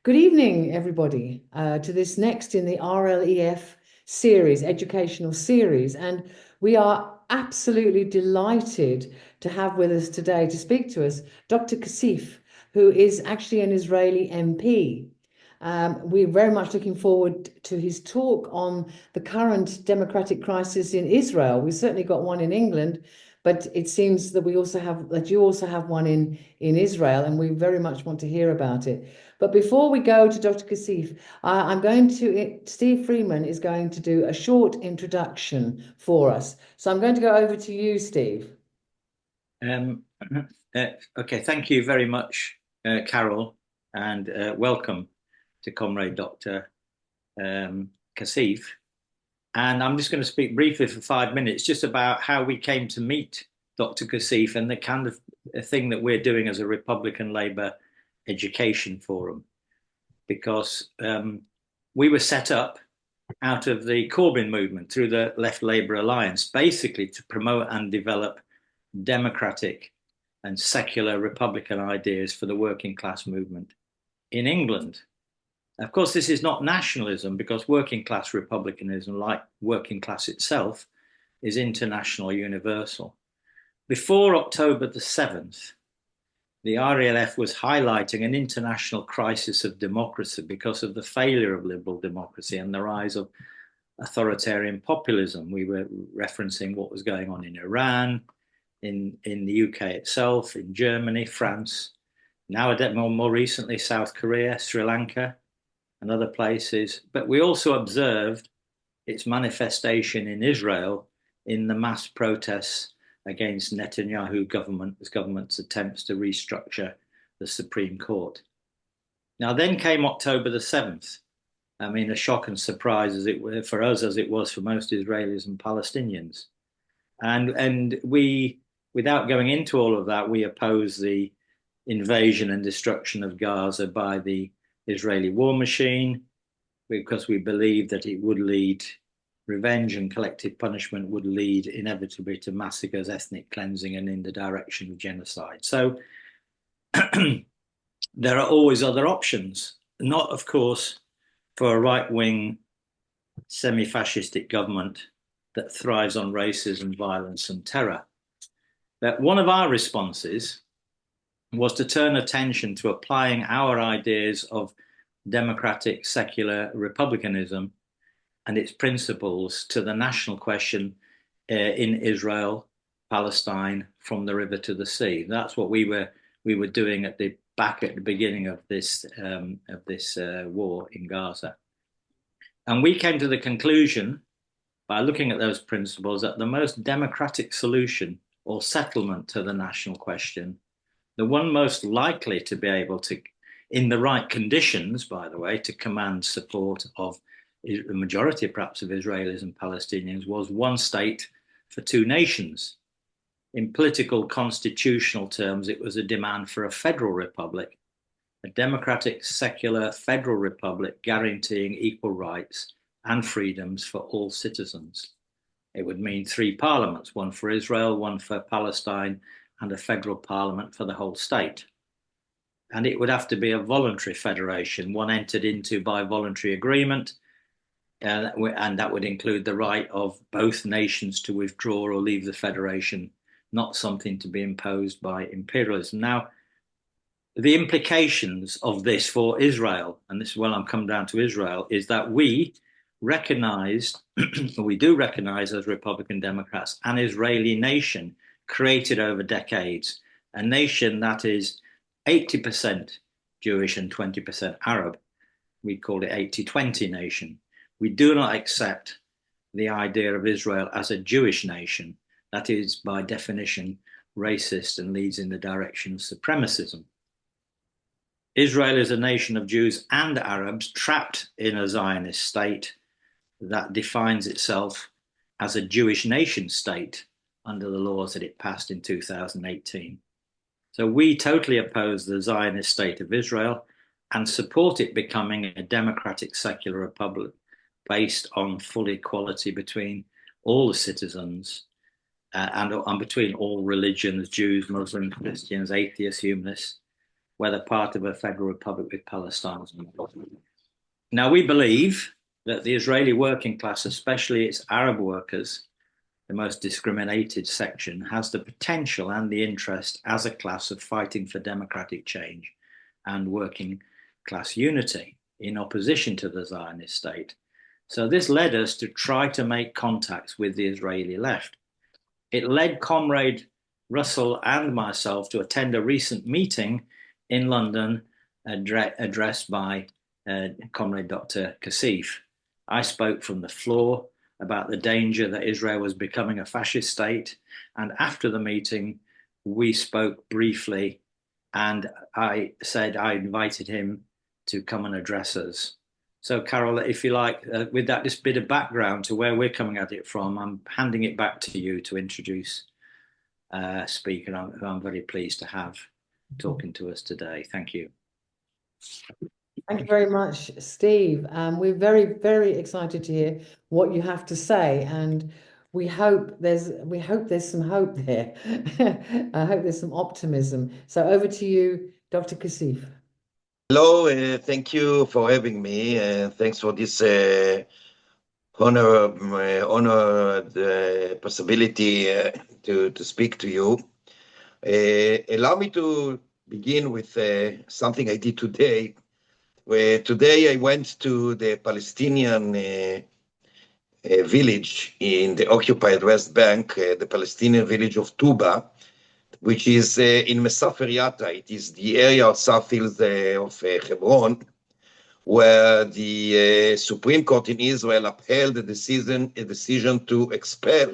Good evening, everybody, to this next in the RLEF series, educational series. And we are absolutely delighted to have with us today to speak to us Dr. Cassif, who is actually an Israeli MP. We're very much looking forward to his talk on the current democratic crisis in Israel. We've certainly got one in England, but it seems that you also have one in Israel, and we very much want to hear about it. But before we go to Dr. Cassif, Steve Freeman is going to do a short introduction for us. So I'm going to go over to you, Steve. Um, okay, thank you very much, Carol, and welcome to Comrade Dr. Cassif. And I'm just going to speak briefly for 5 minutes just about how we came to meet Dr. Cassif and the kind of thing that we're doing as a Republican Labour education forum. Because we were set up out of the Corbyn movement through the Left Labour Alliance, basically to promote and develop democratic and secular Republican ideas for the working class movement in England. Of course, this is not nationalism because working class republicanism, like working class itself, is international, universal. Before October the 7th, the RELF was highlighting an international crisis of democracy because of the failure of liberal democracy and the rise of authoritarian populism. We were referencing what was going on in Iran, in the UK itself, in Germany, France, now more recently South Korea, Sri Lanka, and other places. But we also observed its manifestation in Israel in the mass protests against Netanyahu government's attempts to restructure the Supreme Court. Now, then came October the 7th. I mean, a shock and surprise as it were for us, as it was for most Israelis and Palestinians. And we, without going into all of that, we oppose the invasion and destruction of Gaza by the Israeli war machine because we believe that it would lead, revenge and collective punishment would lead inevitably to massacres, ethnic cleansing, and in the direction of genocide. So there are always other options, not, of course, for a right-wing semi-fascistic government that thrives on racism, violence, and terror. That one of our responses was to turn attention to applying our ideas of democratic secular republicanism and its principles to the national question in Israel, Palestine, from the river to the sea. That's what we were doing back at the beginning of this war in Gaza. And we came to the conclusion, by looking at those principles, that the most democratic solution or settlement to the national question, the one most likely to be able to, in the right conditions, by the way, to command support of the majority, perhaps, of Israelis and Palestinians, was one state for two nations. In political constitutional terms, it was a demand for a federal republic, a democratic, secular federal republic guaranteeing equal rights and freedoms for all citizens. It would mean three parliaments, one for Israel, one for Palestine, and a federal parliament for the whole state. And it would have to be a voluntary federation, one entered into by voluntary agreement, and that would include the right of both nations to withdraw or leave the federation, not something to be imposed by imperialism. Now, the implications of this for Israel, and this is when I'm come down to Israel, is that we recognized, or we do recognize as Republican Democrats, an Israeli nation created over decades, a nation that is 80% Jewish and 20% Arab. We call it 80-20 nation. We do not accept the idea of Israel as a Jewish nation. That is, by definition, racist and leads in the direction of supremacism. Israel is a nation of Jews and Arabs trapped in a Zionist state that defines itself as a Jewish nation state under the laws that it passed in 2018. So we totally oppose the Zionist state of Israel and support it becoming a democratic secular republic based on full equality between all the citizens and between all religions, Jews, Muslims, Christians, atheists, humanists, whether part of a federal republic with Palestine. Now, we believe that the Israeli working class, especially its Arab workers, the most discriminated section, has the potential and the interest as a class of fighting for democratic change and working class unity in opposition to the Zionist state. So this led us to try to make contacts with the Israeli left. It led Comrade Russell and myself to attend a recent meeting in London addressed by Comrade Dr. Cassif. I spoke from the floor about the danger that Israel was becoming a fascist state. And after the meeting, we spoke briefly, and I said I invited him to come and address us. So, Carol, if you like, with that just bit of background to where we're coming at it from, I'm handing it back to you to introduce a speaker who I'm very pleased to have talking to us today. Thank you. Thank you very much, Steve. We're very, very excited to hear what you have to say, and we hope there's some hope there. I hope there's some optimism. So over to you, Dr. Cassif. Hello, thank you for having me, and thanks for this honored possibility to speak to you. Allow me to begin with something I did today. Today I went to the Palestinian village in the occupied West Bank, the Palestinian village of Tuba, which is in Mesafer Yatta. It is the area south of Hebron, where the Supreme Court in Israel upheld a decision to expel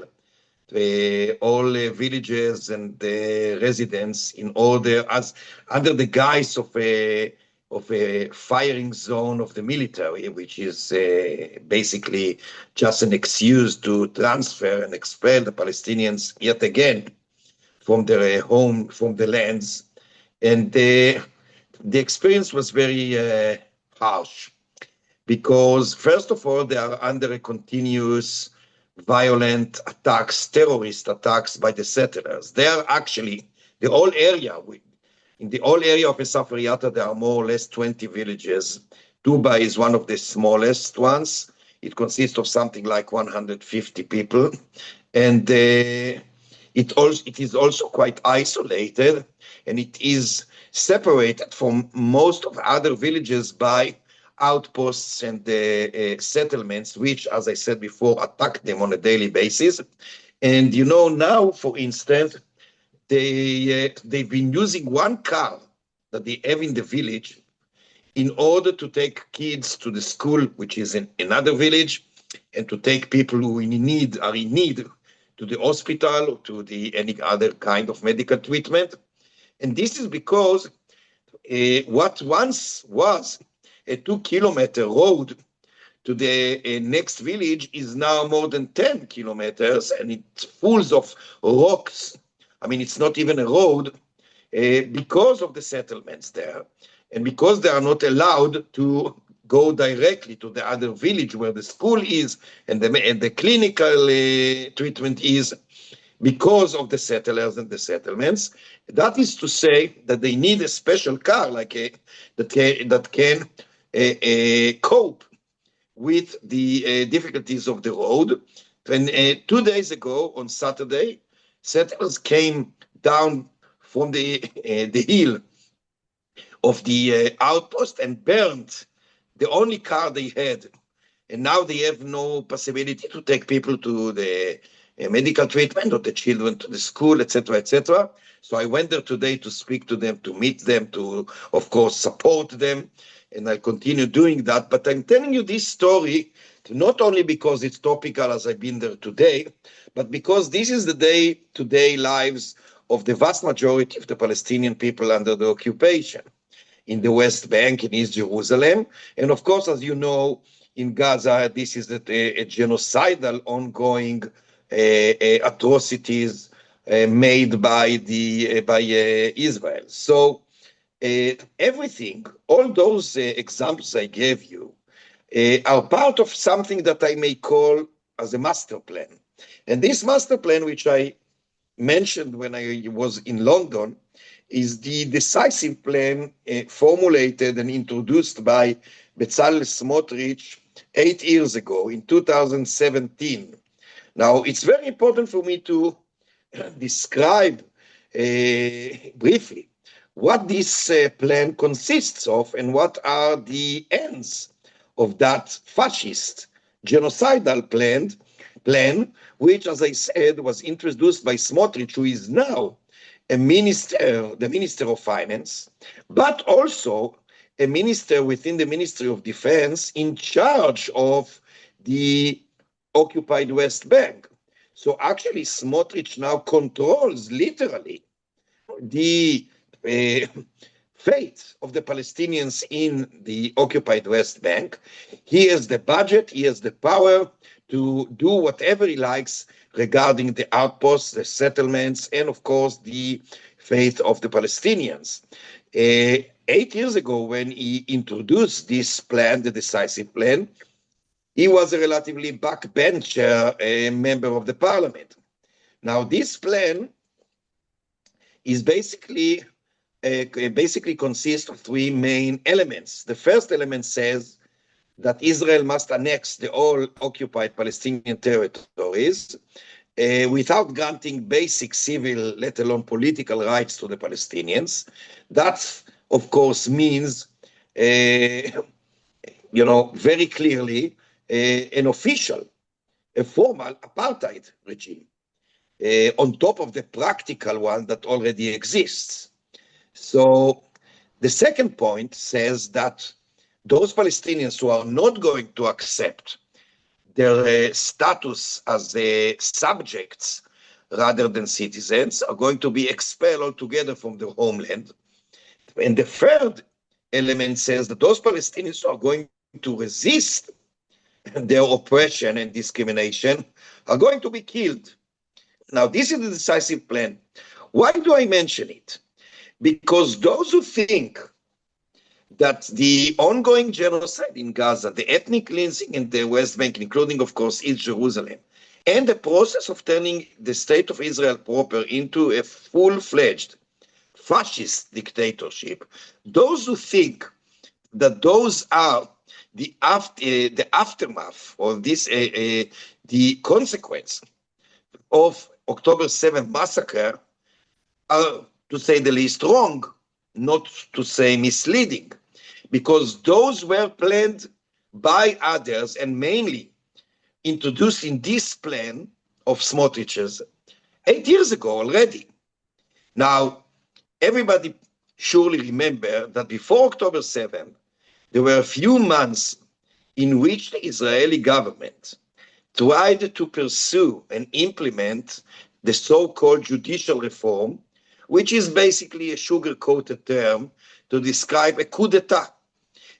all villages and residents in order, as under the guise of a firing zone of the military, which is basically just an excuse to transfer and expel the Palestinians yet again from their home, from the lands. And the experience was very harsh, because first of all, they are under a continuous violent attacks, terrorist attacks by the settlers. They are actually, the whole area, in the whole area of Mesafer Yatta, there are more or less 20 villages. Tuba is one of the smallest ones. It consists of something like 150 people. And it is also quite isolated, and it is separated from most of other villages by outposts and settlements, which, as I said before, attack them on a daily basis. And you know, now, for instance, they've been using one car that they have in the village in order to take kids to the school, which is in another village, and to take people who are in need to the hospital or to any other kind of medical treatment. And this is because what once was a 2-kilometer road to the next village is now more than 10 kilometers, and it's full of rocks. I mean, it's not even a road because of the settlements there, and because they are not allowed to go directly to the other village where the school is and the clinical treatment is, because of the settlers and the settlements. That is to say that they need a special car that can cope with the difficulties of the road. And 2 days ago, on Saturday, settlers came down from the hill of the outpost and burned the only car they had. And now they have no possibility to take people to the medical treatment, or the children to the school, etc., etc. So I went there today to speak to them, to meet them, to, of course, support them. And I continue doing that. But I'm telling you this story not only because it's topical, as I've been there today, but because this is the day-to-day lives of the vast majority of the Palestinian people under the occupation in the West Bank, in East Jerusalem. And of course, as you know, in Gaza, this is a genocidal ongoing atrocities made by Israel. So everything, all those examples I gave you are part of something that I may call as a master plan. And this master plan, which I mentioned when I was in London, is the decisive plan formulated and introduced by Bezalel Smotrich 8 years ago in 2017. Now, it's very important for me to describe briefly what this plan consists of and what are the ends of that fascist genocidal plan, which, as I said, was introduced by Smotrich, who is now the Minister of Finance, but also a minister within the Ministry of Defense in charge of the occupied West Bank. So actually, Smotrich now controls literally the fate of the Palestinians in the occupied West Bank. He has the budget, he has the power to do whatever he likes regarding the outposts, the settlements, and of course the fate of the Palestinians. 8 years ago, when he introduced this plan, the decisive plan, he was a relatively backbencher member of the parliament. Now, this plan is basically consists of three main elements. The first element says that Israel must annex the all occupied Palestinian territories without granting basic civil, let alone political rights to the Palestinians. That, of course, means, very clearly, an official, a formal apartheid regime, on top of the practical one that already exists. So the second point says that those Palestinians who are not going to accept their status as subjects rather than citizens are going to be expelled altogether from their homeland. And the third element says that those Palestinians who are going to resist their oppression and discrimination are going to be killed. Now, this is the decisive plan. Why do I mention it? Because those who think that the ongoing genocide in Gaza, the ethnic cleansing in the West Bank, including, of course, East Jerusalem, and the process of turning the state of Israel proper into a full-fledged fascist dictatorship, those who think that those are the aftermath or this the consequence of October 7th massacre are, to say the least, wrong, not to say misleading, because those were planned by others and mainly introduced in this plan of Smotrich's 8 years ago already. Now, everybody surely remember that before October 7th, there were a few months in which the Israeli government tried to pursue and implement the so-called judicial reform, which is basically a sugar-coated term to describe a coup d'etat,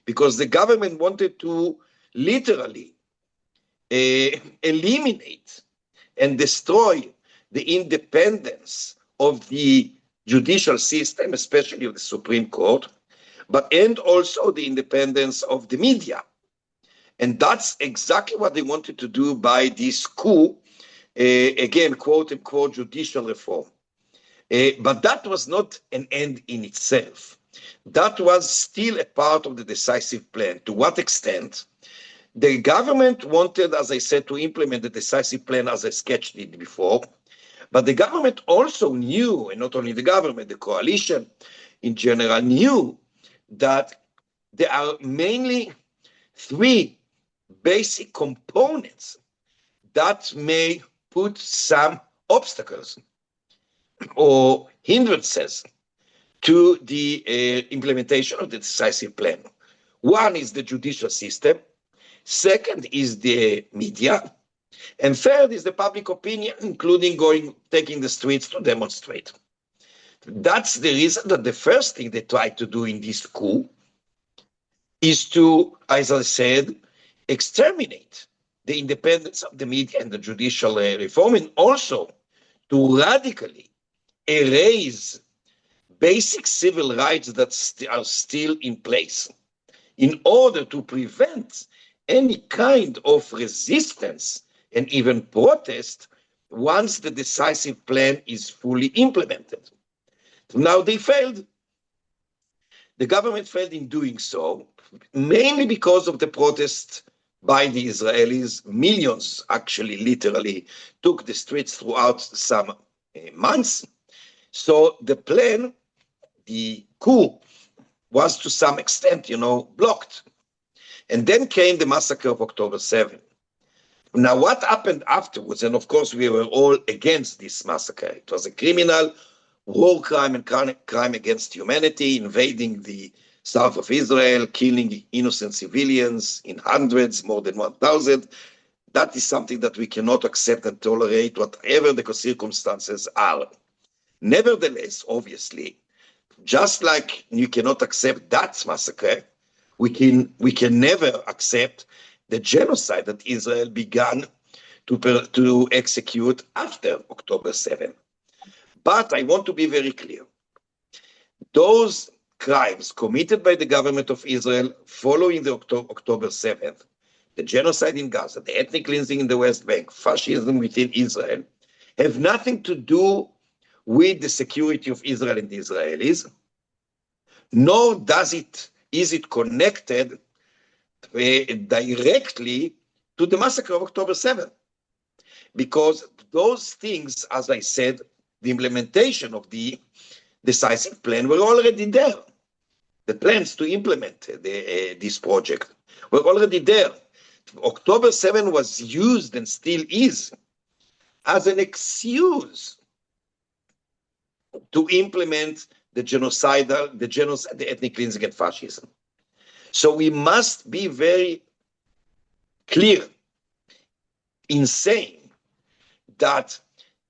because the government wanted to literally eliminate and destroy the independence of the judicial system, especially of the Supreme Court, and also the independence of the media. And that's exactly what they wanted to do by this coup, again, quote unquote, judicial reform. But that was not an end in itself. That was still a part of the decisive plan. To what extent? The government wanted, as I said, to implement the decisive plan as I sketched it before, but the government also knew, and not only the government, the coalition in general knew that there are mainly three basic components that may put some obstacles or hindrances to the implementation of the decisive plan. One is the judicial system, second is the media, and third is the public opinion, including taking the streets to demonstrate. That's the reason that the first thing they tried to do in this coup is to, as I said, exterminate the independence of the media and the judicial reform, and also to radically erase basic civil rights that are still in place in order to prevent any kind of resistance and even protest once the decisive plan is fully implemented. Now they failed. The government failed in doing so, mainly because of the protest by the Israelis. Millions actually literally took the streets throughout some months. So the plan, the coup, was to some extent, blocked. And then came the massacre of October 7. Now, what happened afterwards, and of course we were all against this massacre. It was a criminal war crime and crime against humanity, invading the south of Israel, killing innocent civilians in hundreds, more than 1,000. That is something that we cannot accept and tolerate, whatever the circumstances are. Nevertheless, obviously, just like you cannot accept that massacre, we can never accept the genocide that Israel began to execute after October 7. But I want to be very clear. Those crimes committed by the government of Israel following the October 7th, the genocide in Gaza, the ethnic cleansing in the West Bank, fascism within Israel, have nothing to do with the security of Israel and the Israelis, nor is it connected directly to the massacre of October 7th. Because those things, as I said, the implementation of the decisive plan were already there. The plans to implement this project were already there. October 7 was used and still is as an excuse to implement the genocide, the ethnic cleansing and fascism. So we must be very clear in saying that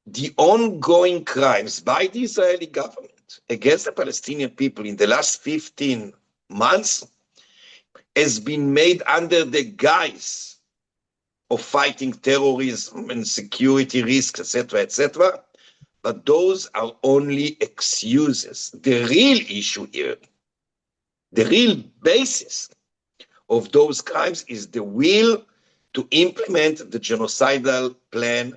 the ongoing crimes by the Israeli government against the Palestinian people in the last 15 months has been made under the guise of fighting terrorism and security risks, etc., but those are only excuses. The real issue here, the real basis of those crimes is the will to implement the genocidal plan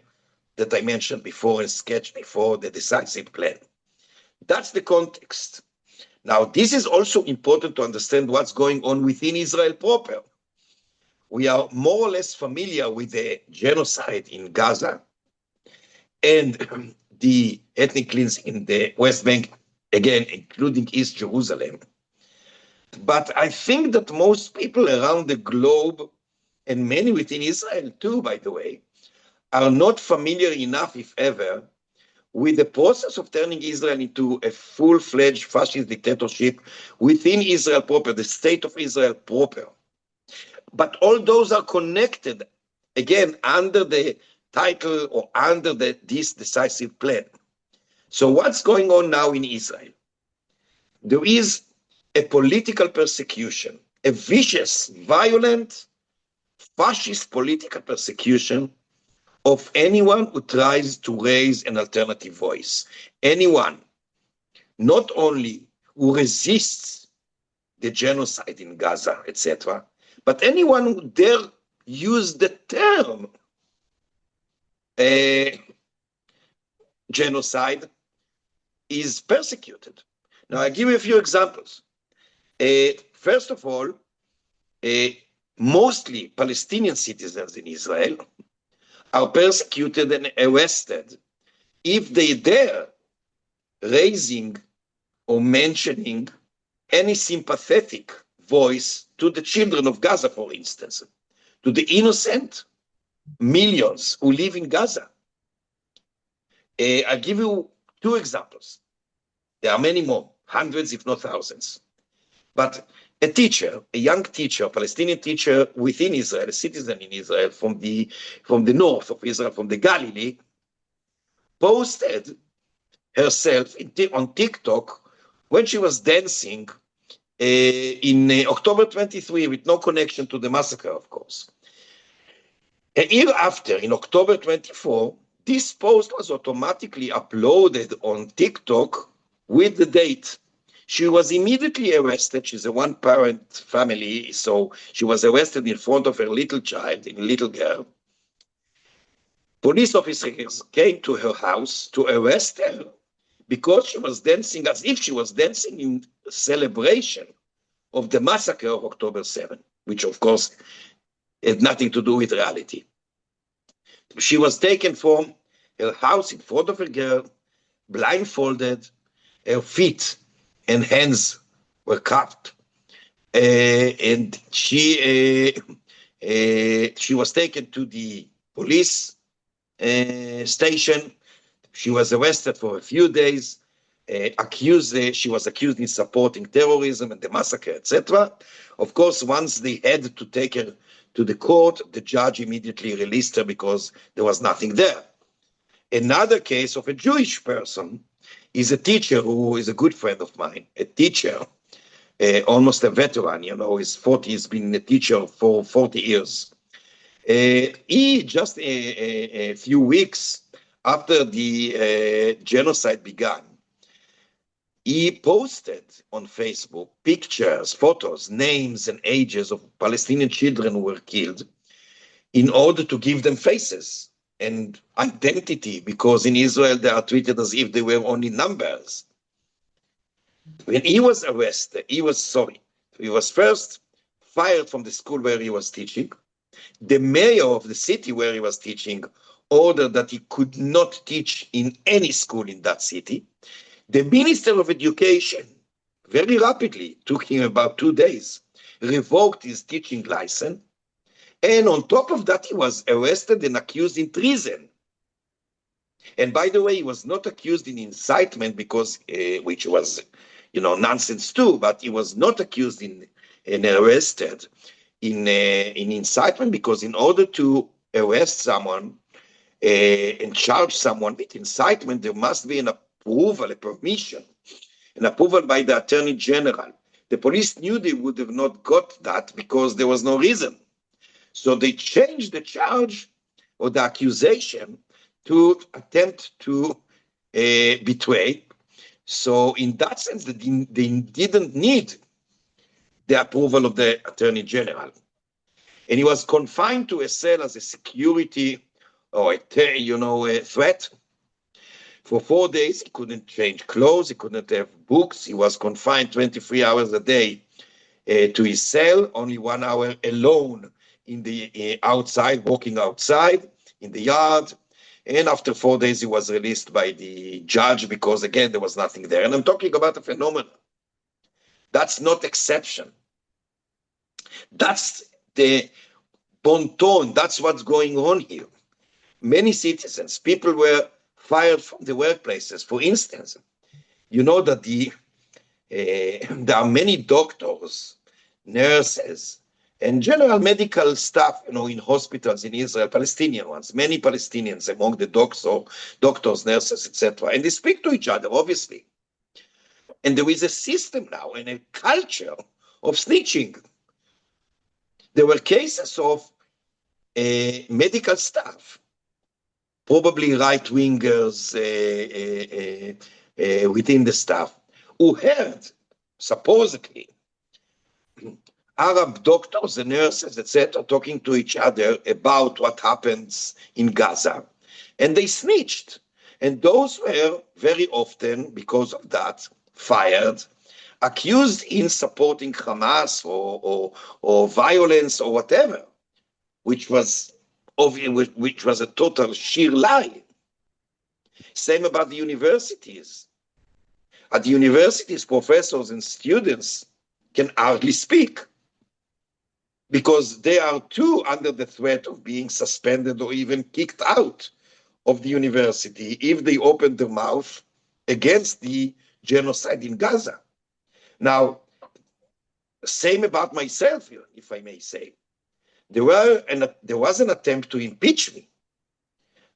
that I mentioned before and sketched before, the decisive plan. That's the context. Now, this is also important to understand what's going on within Israel proper. We are more or less familiar with the genocide in Gaza and the ethnic cleansing in the West Bank, again, including East Jerusalem. But I think that most people around the globe, and many within Israel too, by the way, are not familiar enough, if ever, with the process of turning Israel into a full-fledged fascist dictatorship within Israel proper, the state of Israel proper. But all those are connected, again, under the title or under this decisive plan. So what's going on now in Israel? There is a political persecution, a vicious, violent, fascist political persecution of anyone who tries to raise an alternative voice. Anyone, not only who resists the genocide in Gaza, etc., but anyone who dare use the term genocide is persecuted. Now, I give you a few examples. First of all, mostly Palestinian citizens in Israel are persecuted and arrested if they dare raising or mentioning any sympathetic voice to the children of Gaza, for instance, to the innocent millions who live in Gaza. I'll give you two examples. There are many more, hundreds if not thousands. But a teacher, a young teacher, a Palestinian teacher within Israel, a citizen in Israel from the north of Israel, from the Galilee, posted herself on TikTok when she was dancing in October 23 with no connection to the massacre, of course. A year after, in October 24, this post was automatically uploaded on TikTok with the date. She was immediately arrested. She's a one-parent family, so she was arrested in front of her little child, a little girl. Police officers came to her house to arrest her because she was dancing as if she was dancing in celebration of the massacre of October 7, which of course had nothing to do with reality. She was taken from her house in front of a girl, blindfolded, her feet and hands were cuffed, and she was taken to the police station. She was arrested for a few days, she was accused in supporting terrorism and the massacre, etc. Of course, once they had to take her to the court, the judge immediately released her because there was nothing there. Another case of a Jewish person is a teacher who is a good friend of mine, a teacher, almost a veteran, he's been a teacher for 40 years. He just a few weeks after the genocide began, he posted on Facebook pictures, photos, names, and ages of Palestinian children who were killed in order to give them faces and identity, because in Israel they are treated as if they were only numbers. When he was arrested, he was first fired from the school where he was teaching. The mayor of the city where he was teaching ordered that he could not teach in any school in that city. The Minister of Education, very rapidly, took him about 2 days, revoked his teaching license, and on top of that, he was arrested and accused in treason. And by the way, he was not accused in incitement because, which was, nonsense too, but he was not accused and arrested in incitement, because in order to arrest someone and charge someone with incitement, there must be an approval, a permission, an approval by the Attorney General. The police knew they would have not got that because there was no reason. So they changed the charge or the accusation to attempt to betray. So in that sense, they didn't need the approval of the Attorney General. And he was confined to a cell as a security or a threat. For 4 days, he couldn't change clothes, he couldn't have books, he was confined 23 hours a day to his cell, only 1 hour alone in the outside, walking outside in the yard. And after 4 days, he was released by the judge because, again, there was nothing there. And I'm talking about a phenomenon. That's not exception. That's the bon ton. That's what's going on here. Many citizens, people were fired from the workplaces. For instance, you know that there are many doctors, nurses, and general medical staff, in hospitals in Israel, Palestinian ones, many Palestinians among the doctors, nurses, etc. And they speak to each other, obviously. And there is a system now and a culture of snitching. There were cases of medical staff, probably right-wingers within the staff, who heard, supposedly, Arab doctors and nurses, etc., talking to each other about what happens in Gaza. And they snitched. And those were very often, because of that, fired, accused in supporting Hamas or violence or whatever, which was a total sheer lie. Same about the universities. At the universities, professors and students can hardly speak because they are too under the threat of being suspended or even kicked out of the university if they open their mouth against the genocide in Gaza. Now, same about myself, if I may say. There was an attempt to impeach me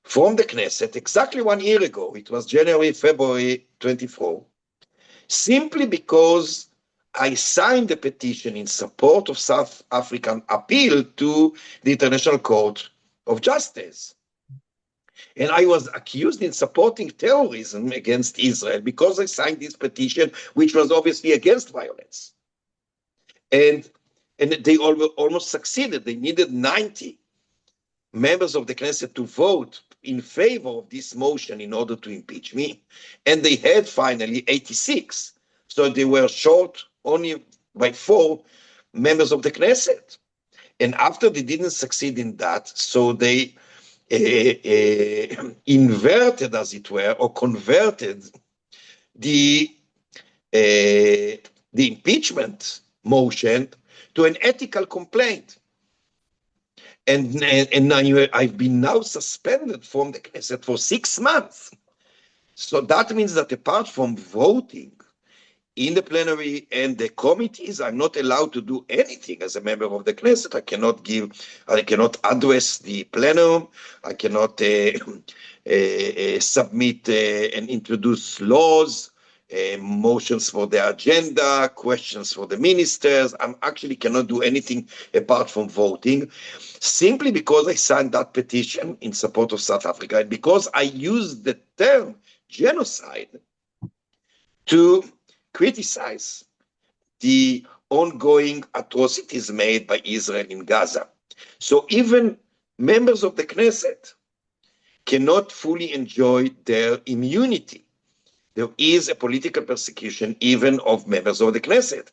from the Knesset exactly 1 year ago. It was February 24, simply because I signed a petition in support of South African appeal to the International Court of Justice. And I was accused in supporting terrorism against Israel because I signed this petition, which was obviously against violence. And they almost succeeded. They needed 90 members of the Knesset to vote in favor of this motion in order to impeach me, and they had finally 86. So they were short only by 4 members of the Knesset. And after they didn't succeed in that, so they inverted, as it were, or converted the impeachment motion to an ethical complaint. And I've been now suspended from the Knesset for 6 months. So that means that apart from voting in the plenary and the committees, I'm not allowed to do anything as a member of the Knesset. I cannot address the plenum. I cannot submit and introduce laws, motions for the agenda, questions for the ministers. I actually cannot do anything apart from voting, simply because I signed that petition in support of South Africa, and because I used the term genocide to criticize the ongoing atrocities made by Israel in Gaza. So even members of the Knesset cannot fully enjoy their immunity. There is a political persecution even of members of the Knesset.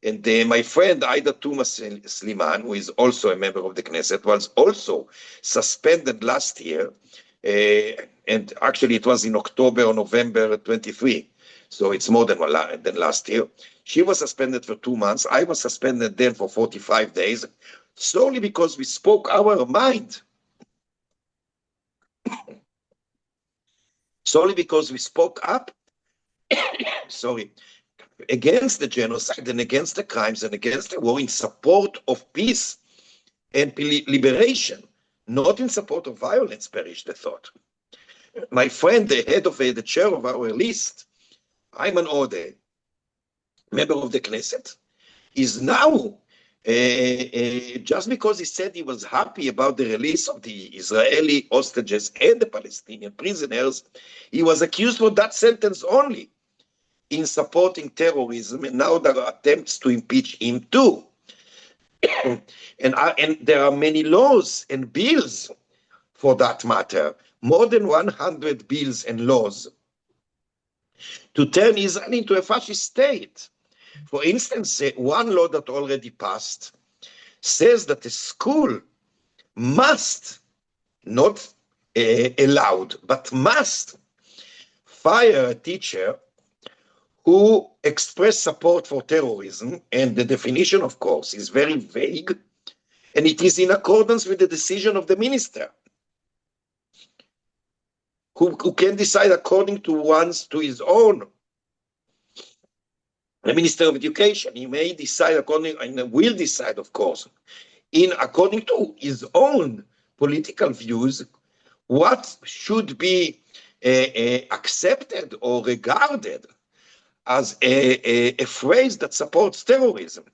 And my friend Aida Tuma Sliman, who is also a member of the Knesset, was also suspended last year. And actually it was in October or November 23. So it's more than last year. She was suspended for 2 months. I was suspended then for 45 days, solely because we spoke our mind. Solely because we spoke up, against the genocide and against the crimes and against the war, in support of peace and liberation, not in support of violence, perished the thought. My friend, the head of the chair of our list, Ayman Odeh, member of the Knesset, is now, just because he said he was happy about the release of the Israeli hostages and the Palestinian prisoners, he was accused for that sentence only, in supporting terrorism, and now there are attempts to impeach him too. And there are many laws and bills for that matter, more than 100 bills and laws to turn Israel into a fascist state. For instance, one law that already passed says that a school must, not allowed, but must fire a teacher who express support for terrorism, and the definition, of course, is very vague, and it is in accordance with the decision of the minister, who can decide according to his own. The Minister of Education, he may decide according, and will decide, of course, according to his own political views, what should be accepted or regarded as a phrase that supports terrorism.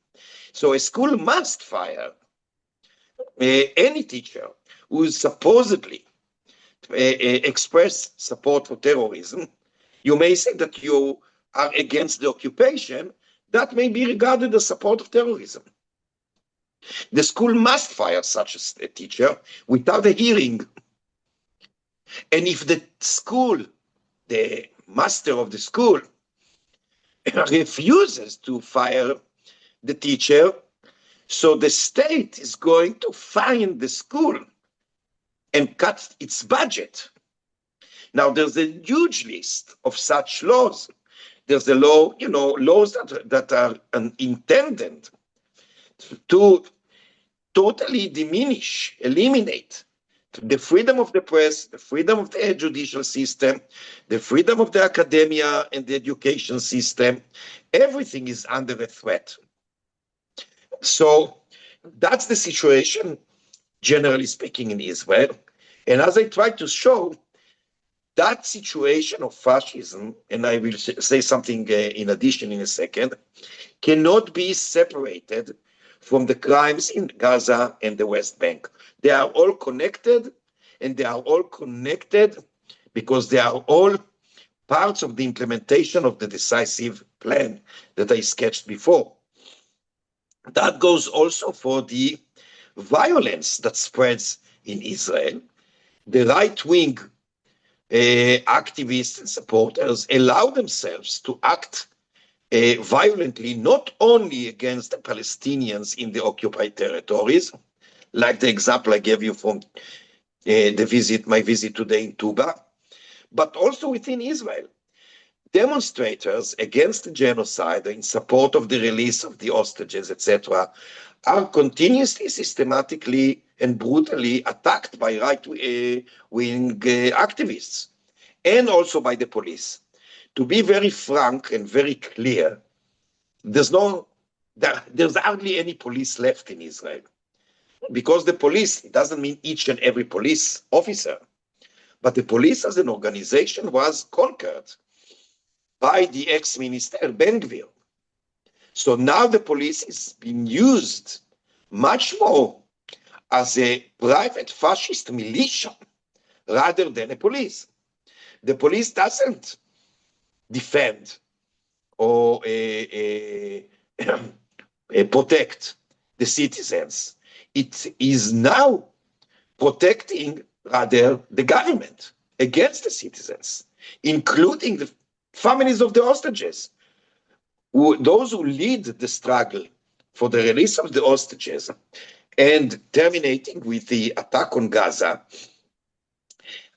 So a school must fire any teacher who is supposedly express support for terrorism. You may say that you are against the occupation. That may be regarded as support of terrorism. The school must fire such a teacher without a hearing. And if the school, the master of the school, refuses to fire the teacher, so the state is going to fine the school and cut its budget. Now, there's a huge list of such laws. There's a law, laws that are intended to totally diminish, eliminate the freedom of the press, the freedom of the judicial system, the freedom of the academia and the education system. Everything is under a threat. So that's the situation, generally speaking, in Israel. And as I try to show, that situation of fascism, and I will say something in addition in a second, cannot be separated from the crimes in Gaza and the West Bank. They are all connected, and they are all connected because they are all parts of the implementation of the decisive plan that I sketched before. That goes also for the violence that spreads in Israel. the right-wing activists and supporters allow themselves to act violently, not only against the Palestinians in the occupied territories, like the example I gave you from my visit today in Tuba, but also within Israel. Demonstrators against the genocide in support of the release of the hostages, etc., are continuously, systematically, and brutally attacked by right-wing activists, and also by the police. To be very frank and very clear, there's hardly any police left in Israel. Because the police, it doesn't mean each and every police officer, but the police as an organization was conquered by the ex-minister Ben Gvir. So now the police is being used much more as a private fascist militia rather than a police. The police doesn't defend or protect the citizens. It is now protecting rather the government against the citizens, including the families of the hostages. Those who lead the struggle for the release of the hostages and terminating with the attack on Gaza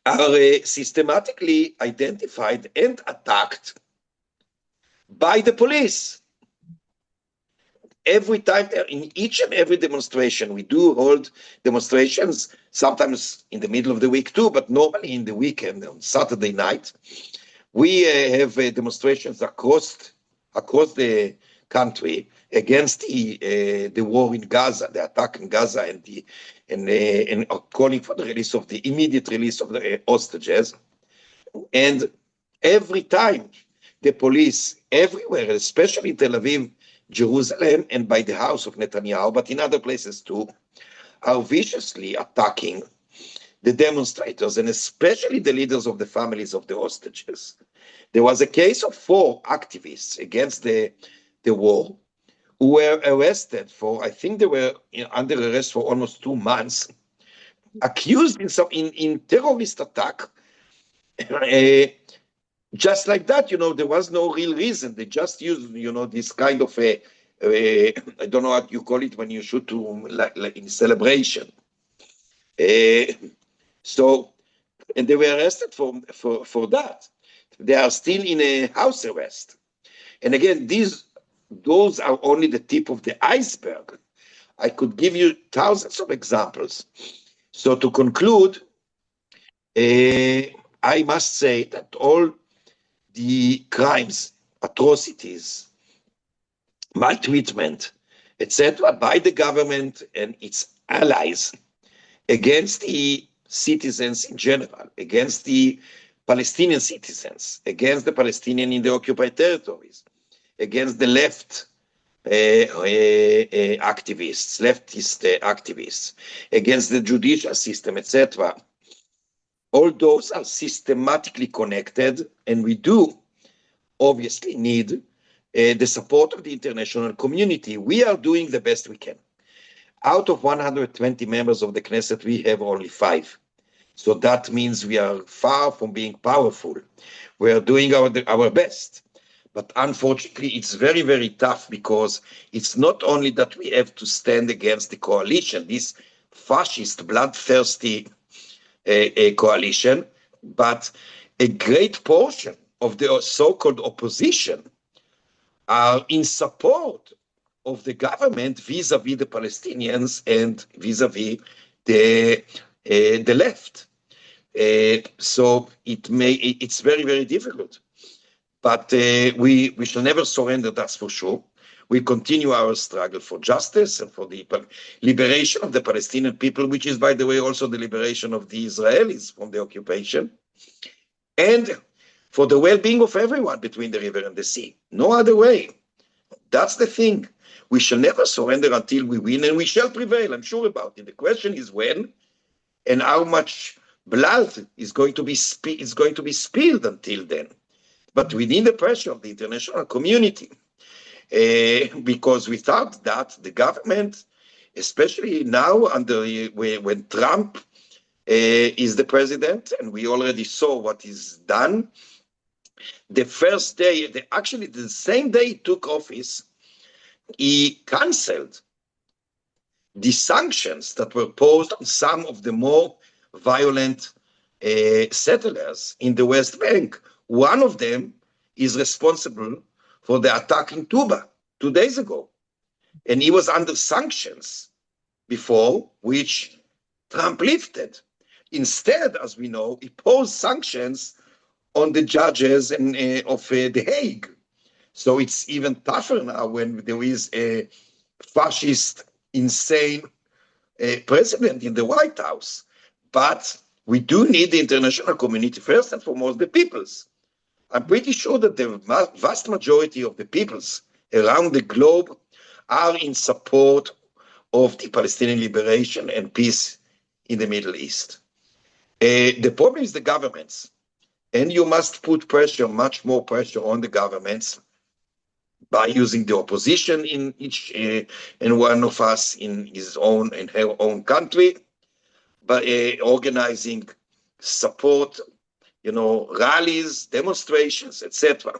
are systematically identified and attacked by the police. Every time, in each and every demonstration, we do hold demonstrations, sometimes in the middle of the week too, but normally in the weekend, on Saturday night. We have demonstrations across the country against the war in Gaza, the attack in Gaza, and calling for the immediate release of the hostages. And every time the police everywhere, especially in Tel Aviv, Jerusalem, and by the house of Netanyahu, but in other places too, are viciously attacking the demonstrators, and especially the leaders of the families of the hostages. There was a case of 4 activists against the war who were arrested for, I think they were under arrest for almost 2 months, accused in terrorist attack. Just like that, there was no real reason. They just used, this kind of I don't know what you call it when you shoot like in celebration. And they were arrested for that. They are still in a house arrest. And again, those are only the tip of the iceberg. I could give you thousands of examples. So to conclude, I must say that all the crimes, atrocities, maltreatment, etc., by the government and its allies against the citizens in general, against the Palestinian citizens, against the Palestinians in the occupied territories, against the leftist activists, against the judicial system, etc. All those are systematically connected, and we do obviously need the support of the international community. We are doing the best we can. Out of 120 members of the Knesset, we have only 5. So that means we are far from being powerful. We are doing our best. But unfortunately, it's very, very tough, because it's not only that we have to stand against the coalition, this fascist, bloodthirsty coalition, but a great portion of the so-called opposition are in support of the government vis-a-vis the Palestinians and vis-a-vis the left. So it's very, very difficult. But we shall never surrender, that's for sure. We continue our struggle for justice and for the liberation of the Palestinian people, which is, by the way, also the liberation of the Israelis from the occupation, and for the well-being of everyone between the river and the sea. No other way. That's the thing. We shall never surrender until we win, and we shall prevail, I'm sure about it. The question is when and how much blood is going to be spilled until then. But we need the pressure of the international community. Because without that, the government, especially now when Trump is the president, and we already saw what is done. The first day, actually the same day he took office, he canceled the sanctions that were posed on some of the more violent settlers in the West Bank. One of them is responsible for the attack in Tuba 2 days ago. And he was under sanctions before, which Trump lifted. Instead, as we know, he posed sanctions on the judges of The Hague. So it's even tougher now when there is a fascist, insane president in the White House. But we do need the international community, first and foremost, the peoples. I'm pretty sure that the vast majority of the peoples around the globe are in support of the Palestinian liberation and peace in the Middle East. The problem is the governments, and you must put pressure, much more pressure on the governments by using the opposition in each and one of us in his own and her own country, by organizing support, rallies, demonstrations, etc.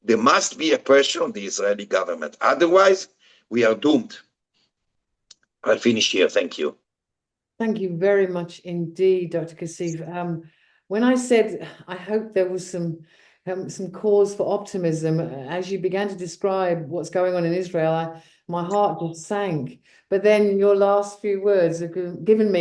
There must be a pressure on the Israeli government. Otherwise, we are doomed. I'll finish here. Thank you. Thank you very much indeed, Dr. Cassif. When I said I hope there was some cause for optimism, as you began to describe what's going on in Israel, my heart just sank. But then your last few words have given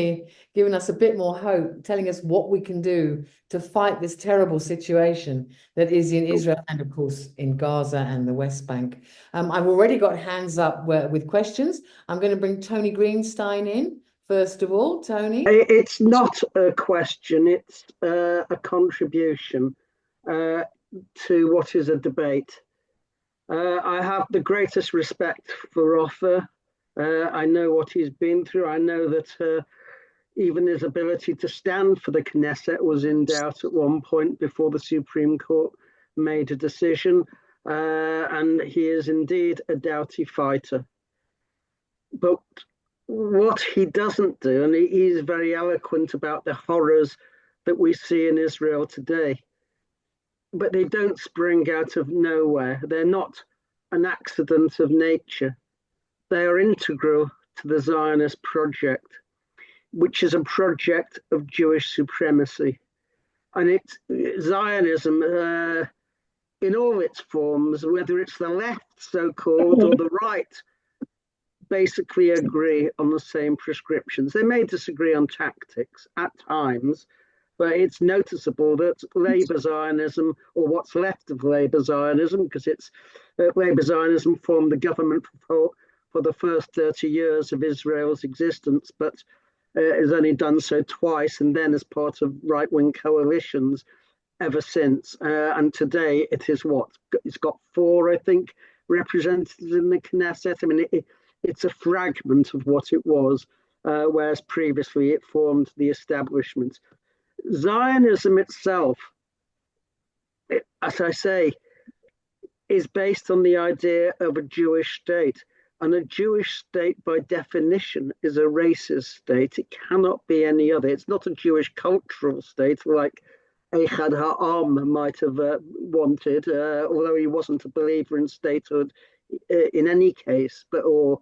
us a bit more hope, telling us what we can do to fight this terrible situation that is in Israel and, of course, in Gaza and the West Bank. I've already got hands up with questions. I'm going to bring Tony Greenstein in. First of all, Tony. It's not a question, it's a contribution to what is a debate. I have the greatest respect for Ofer. I know what he's been through. I know that even his ability to stand for the Knesset was in doubt at one point before the Supreme Court made a decision. And he is indeed a doughty fighter. But what he doesn't do, and he's very eloquent about the horrors that we see in Israel today, but they don't spring out of nowhere. They're not an accident of nature. They are integral to the Zionist project, which is a project of Jewish supremacy. And it's Zionism in all its forms, whether it's the left, so-called, or the right, basically agree on the same prescriptions. They may disagree on tactics at times, but it's noticeable that Labour Zionism, or what's left of Labour Zionism, because it's Labour Zionism formed the government for the first 30 years of Israel's existence, but has only done so twice, and then as part of right-wing coalitions ever since. And today it is what? It's got 4, I think, representatives in the Knesset. I mean, it's a fragment of what it was, whereas previously it formed the establishment. Zionism itself, as I say, is based on the idea of a Jewish state. And a Jewish state, by definition, is a racist state. It cannot be any other. It's not a Jewish cultural state like Echad Ha'am might have wanted, although he wasn't a believer in statehood in any case, or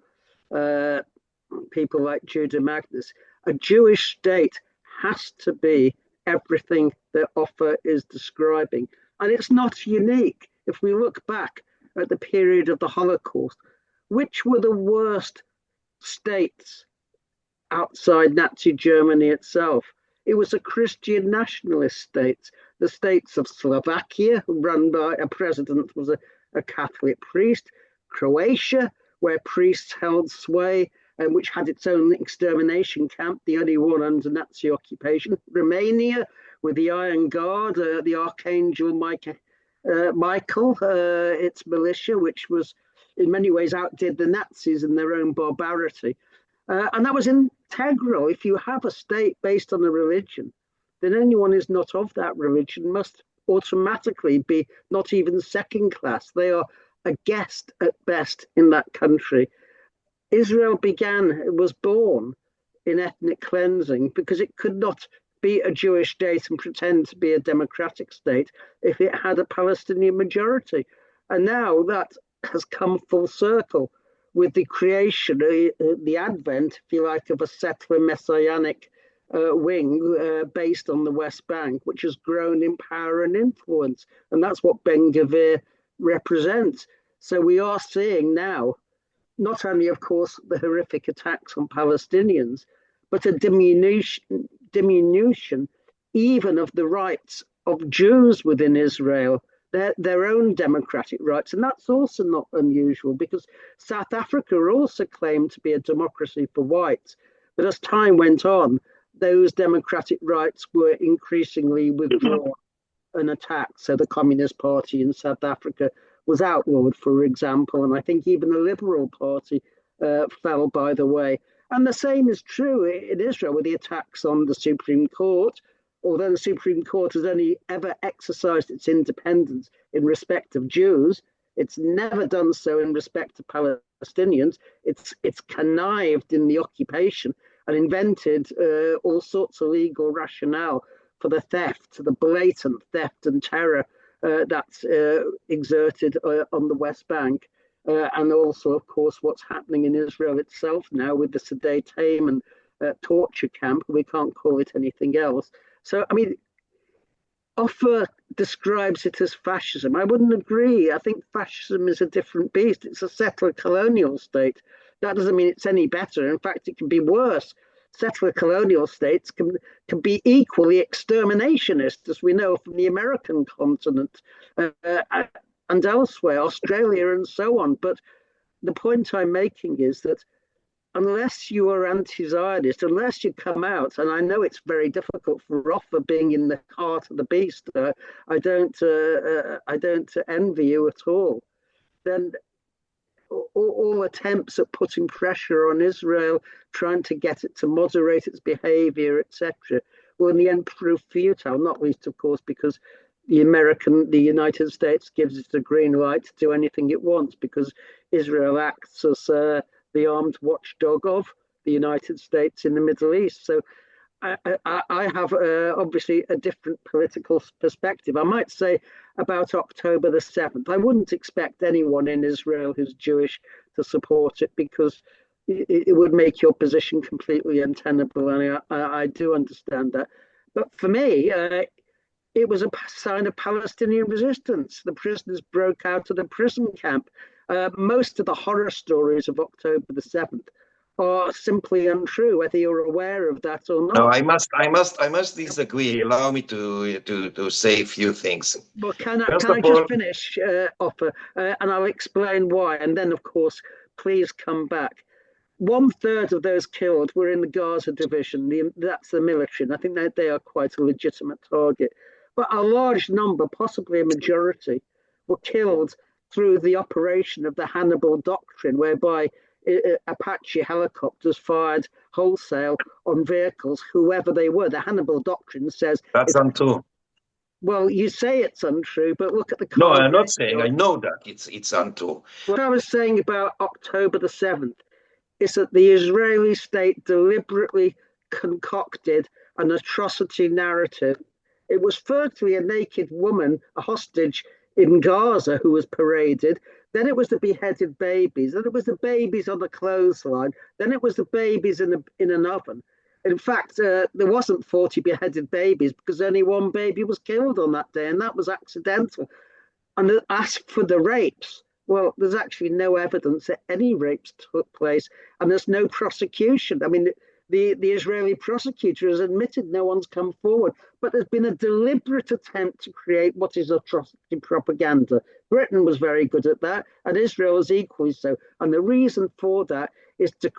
people like Judah Magnus. A Jewish state has to be everything that Ofer is describing. And it's not unique. If we look back at the period of the Holocaust, which were the worst states outside Nazi Germany itself? It was a Christian nationalist state. The states of Slovakia, run by a president was a Catholic priest. Croatia, where priests held sway and which had its own extermination camp, the only one under Nazi occupation. Romania, with the Iron Guard, the Archangel Michael, its militia, which was in many ways outdid the Nazis in their own barbarity. And that was integral. If you have a state based on a religion, then anyone who's not of that religion must automatically be not even second class. They are a guest at best in that country. Israel was born in ethnic cleansing, because it could not be a Jewish state and pretend to be a democratic state if it had a Palestinian majority. And now that has come full circle with the creation, the advent, if you like, of a settler messianic wing based on the West Bank, which has grown in power and influence. And that's what Ben Gvir represents. So we are seeing now, not only, of course, the horrific attacks on Palestinians, but a diminution even of the rights of Jews within Israel, their own democratic rights. And that's also not unusual, because South Africa also claimed to be a democracy for whites. But as time went on, those democratic rights were increasingly withdrawn and attacked. So the Communist Party in South Africa was outlawed, for example, and I think even the Liberal Party fell by the way. And the same is true in Israel with the attacks on the Supreme Court. Although the Supreme Court has only ever exercised its independence in respect of Jews, it's never done so in respect of Palestinians. It's connived in the occupation and invented all sorts of legal rationale for the theft, the blatant theft and terror that's exerted on the West Bank. And also, of course, what's happening in Israel itself now with the Sderot Haman torture camp. We can't call it anything else. So, I mean, Ofer describes it as fascism. I wouldn't agree. I think fascism is a different beast. It's a settler colonial state. That doesn't mean it's any better. In fact, it can be worse. Settler colonial states can be equally exterminationist, as we know from the American continent and elsewhere, Australia and so on. But the point I'm making is that unless you are anti-Zionist, unless you come out, and I know it's very difficult for Ofer being in the heart of the beast, I don't envy you at all, then all attempts at putting pressure on Israel, trying to get it to moderate its behavior, etc., will in the end prove futile, not least, of course, because the United States gives it a green light to do anything it wants, because Israel acts as the armed watchdog of the United States in the Middle East. So I have obviously a different political perspective. I might say about October the 7th, I wouldn't expect anyone in Israel who's Jewish to support it, because it would make your position completely untenable. And I do understand that. But for me, it was a sign of Palestinian resistance. The prisoners broke out of the prison camp. Most of the horror stories of October the 7th are simply untrue, whether you're aware of that or not. No, I must disagree. Allow me to say a few things. Well, can I just finish, Ofer, and I'll explain why, and then, of course, please come back. 1/3 of those killed were in the Gaza division. That's the military, and I think that they are quite a legitimate target. But a large number, possibly a majority, were killed through the operation of the Hannibal Doctrine, whereby Apache helicopters fired wholesale on vehicles, whoever they were. The Hannibal Doctrine says that's untrue. Well, you say it's untrue, but look at the. No, I'm not saying. I know that it's untrue. What I was saying about October the 7th is that the Israeli state deliberately concocted an atrocity narrative. It was firstly a naked woman, a hostage in Gaza, who was paraded. Then it was the beheaded babies. Then it was the babies on the clothesline. Then it was the babies in an oven. In fact, there wasn't 40 beheaded babies, because only one baby was killed on that day, and that was accidental. And as for the rapes, well, there's actually no evidence that any rapes took place, and there's no prosecution. I mean, the Israeli prosecutor has admitted no one's come forward, but there's been a deliberate attempt to create what is atrocity propaganda. Britain was very good at that, and Israel is equally so. And the reason for that is to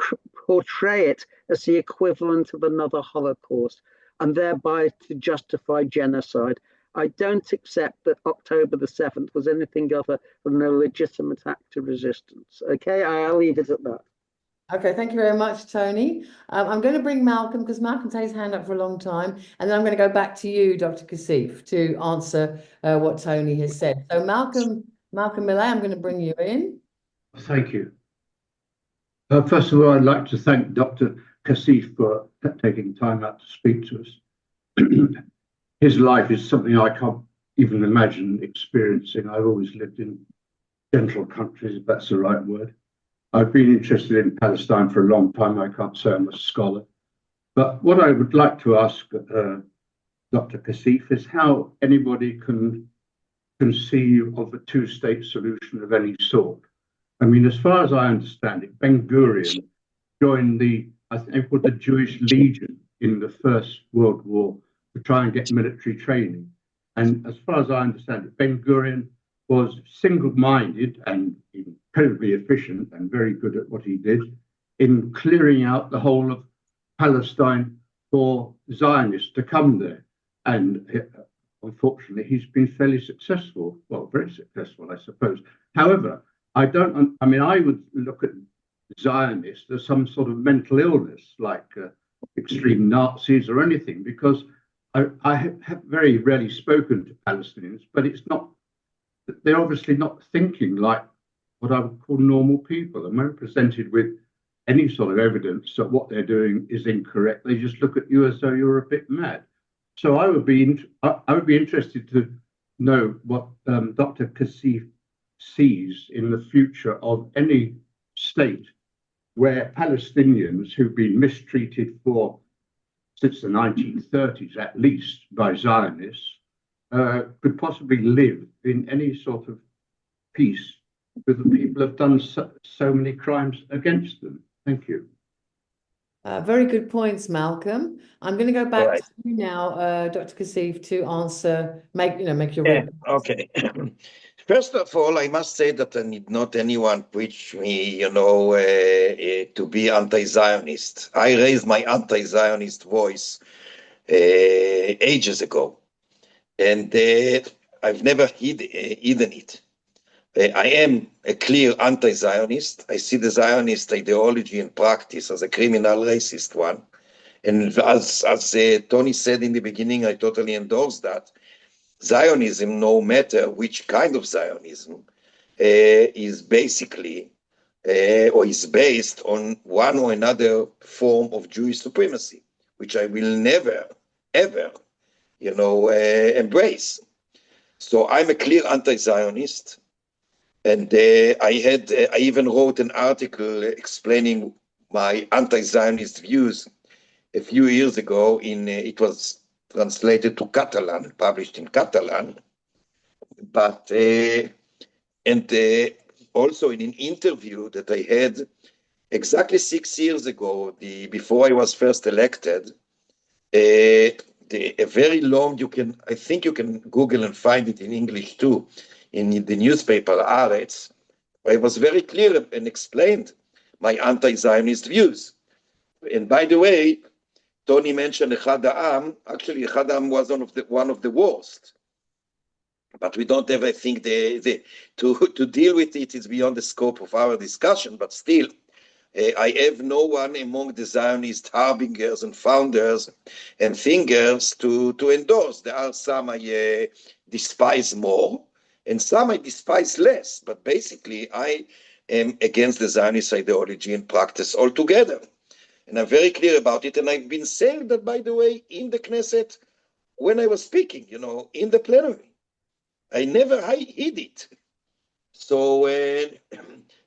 portray it as the equivalent of another Holocaust, and thereby to justify genocide. I don't accept that October the 7th was anything other than a legitimate act of resistance. Okay, I'll leave it at that. Okay, thank you very much, Tony. I'm going to bring Malcolm, because Malcolm's had his hand up for a long time, and then I'm going to go back to you, Dr. Cassif, to answer what Tony has said. So Malcolm Millay, I'm going to bring you in. Thank you. First of all, I'd like to thank Dr. Cassif for taking time out to speak to us. His life is something I can't even imagine experiencing. I've always lived in gentle countries, if that's the right word. I've been interested in Palestine for a long time. I can't say I'm a scholar. But what I would like to ask Dr. Cassif is how anybody can conceive of a two-state solution of any sort. I mean, as far as I understand it, Ben-Gurion joined I think called the Jewish Legion in the First World War to try and get military training. And as far as I understand it, Ben-Gurion was single-minded and incredibly efficient and very good at what he did in clearing out the whole of Palestine for Zionists to come there. And unfortunately, he's been fairly successful. Well, very successful, I suppose. However, I would look at Zionists as some sort of mental illness, like extreme Nazis or anything, because I have very rarely spoken to Palestinians, but they're obviously not thinking like what I would call normal people. And when presented with any sort of evidence that what they're doing is incorrect, they just look at you as though you're a bit mad. So I would be interested to know what Dr. Cassif sees in the future of any state where Palestinians who've been mistreated since the 1930s, at least, by Zionists, could possibly live in any sort of peace with the people who have done so many crimes against them. Thank you. Very good points, Malcolm. I'm going to go back Right. to you now, Dr. Cassif, to answer, make your Yeah, okay. First of all, I must say that I need not anyone preach me, to be anti-Zionist. I raised my anti-Zionist voice ages ago, and I've never hidden it. I am a clear anti-Zionist. I see the Zionist ideology and practice as a criminal racist one. And as Tony said in the beginning, I totally endorse that. Zionism, no matter which kind of Zionism, is basically or is based on one or another form of Jewish supremacy, which I will never, ever, embrace. So I'm a clear anti-Zionist. And I even wrote an article explaining my anti-Zionist views a few years ago. It was translated to Catalan, published in Catalan. But also in an interview that I had exactly 6 years ago, before I was first elected, a very long, I think you can Google and find it in English too, in the newspaper Haaretz. I was very clear and explained my anti-Zionist views. And by the way, Tony mentioned Echad Ha'am. Actually, Echad Ha'am was one of the worst. But we don't ever think to deal with it is beyond the scope of our discussion. But still, I have no one among the Zionist harbingers and founders and thinkers to endorse. There are some I despise more, and some I despise less. But basically, I am against the Zionist ideology and practice altogether. And I'm very clear about it. And I've been saying that, by the way, in the Knesset, when I was speaking, in the plenary. I never hid it. So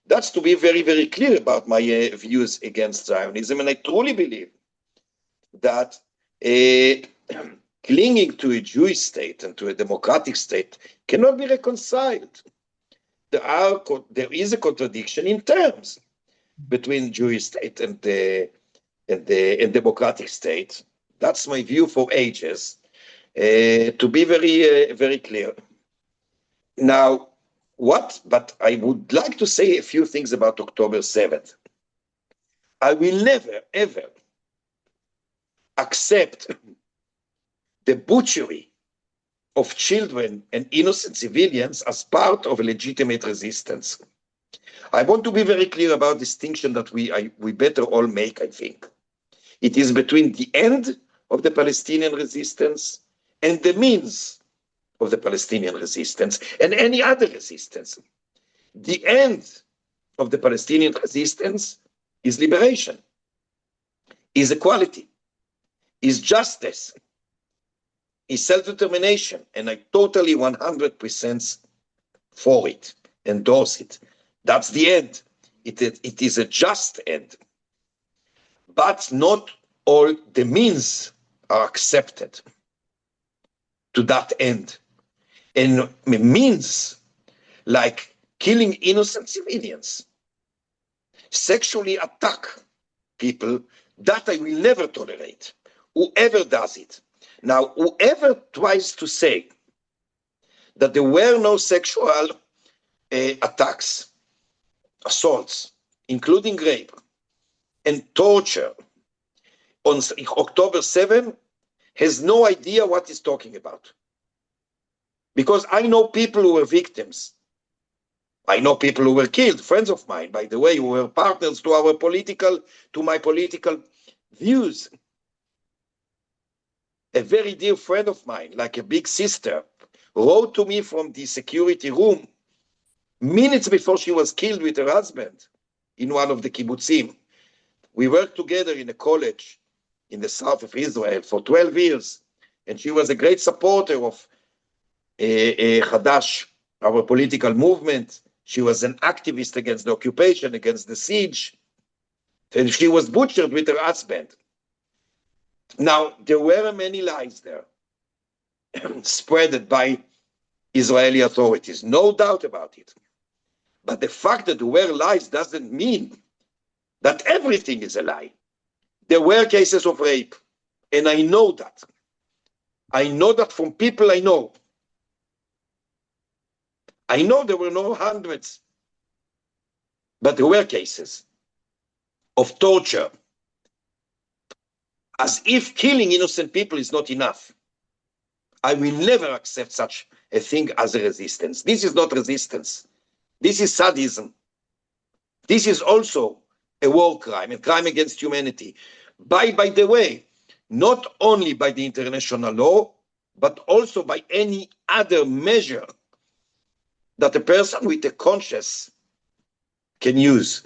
that's to be very, very clear about my views against Zionism. And I truly believe that clinging to a Jewish state and to a democratic state cannot be reconciled. There is a contradiction in terms between Jewish state and democratic state. That's my view for ages. To be very, very clear. Now, but I would like to say a few things about October 7th. I will never, ever accept the butchery of children and innocent civilians as part of a legitimate resistance. I want to be very clear about distinction that we better all make, I think. It is between the end of the Palestinian resistance and the means of the Palestinian resistance and any other resistance. The end of the Palestinian resistance is liberation. is equality, is justice, is self-determination, and I totally 100% for it, endorse it. That's the end. It is a just end. But not all the means are accepted to that end. And means like killing innocent civilians, sexually attack people, that I will never tolerate, whoever does it. Now, whoever tries to say that there were no sexual attacks, assaults, including rape and torture on October 7, has no idea what he's talking about. Because I know people who were victims. I know people who were killed, friends of mine, by the way, who were partners to my political views. A very dear friend of mine, like a big sister, wrote to me from the security room minutes before she was killed with her husband in one of the kibbutzim. We worked together in a college in the south of Israel for 12 years, and she was a great supporter of Hadash, our political movement. She was an activist against the occupation, against the siege, and she was butchered with her husband. Now, there were many lies there, spread by Israeli authorities, no doubt about it. But the fact that there were lies doesn't mean that everything is a lie. There were cases of rape, and I know that. I know that from people I know. I know there were no hundreds, but there were cases of torture, as if killing innocent people is not enough. I will never accept such a thing as a resistance. This is not resistance. This is sadism. This is also a war crime, a crime against humanity. By the way, not only by the international law, but also by any other measure that a person with a conscience can use.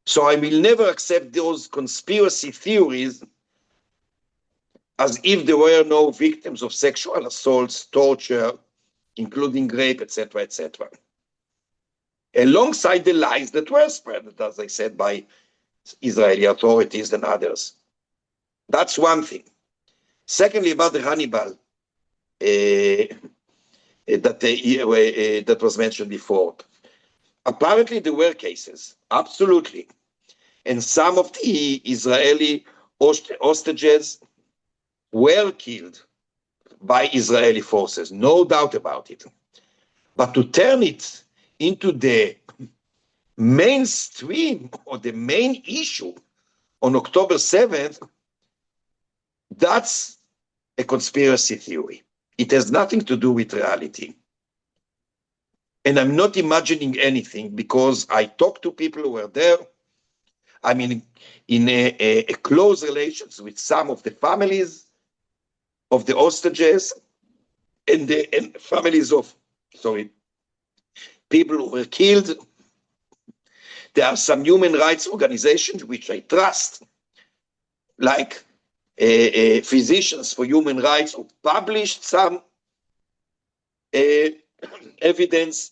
So I will never accept those conspiracy theories as if there were no victims of sexual assaults, torture, including rape, etc., etc. Alongside the lies that were spread, as I said, by Israeli authorities and others. That's one thing. Secondly, about the Hannibal that was mentioned before. Apparently there were cases, absolutely. And some of the Israeli hostages were killed by Israeli forces, no doubt about it. But to turn it into the mainstream or the main issue on October 7th, that's a conspiracy theory. It has nothing to do with reality. And I'm not imagining anything because I talked to people who were there. I mean, in a close relations with some of the families of the hostages and the families of, people who were killed. There are some human rights organizations which I trust, like Physicians for Human Rights, who published some evidence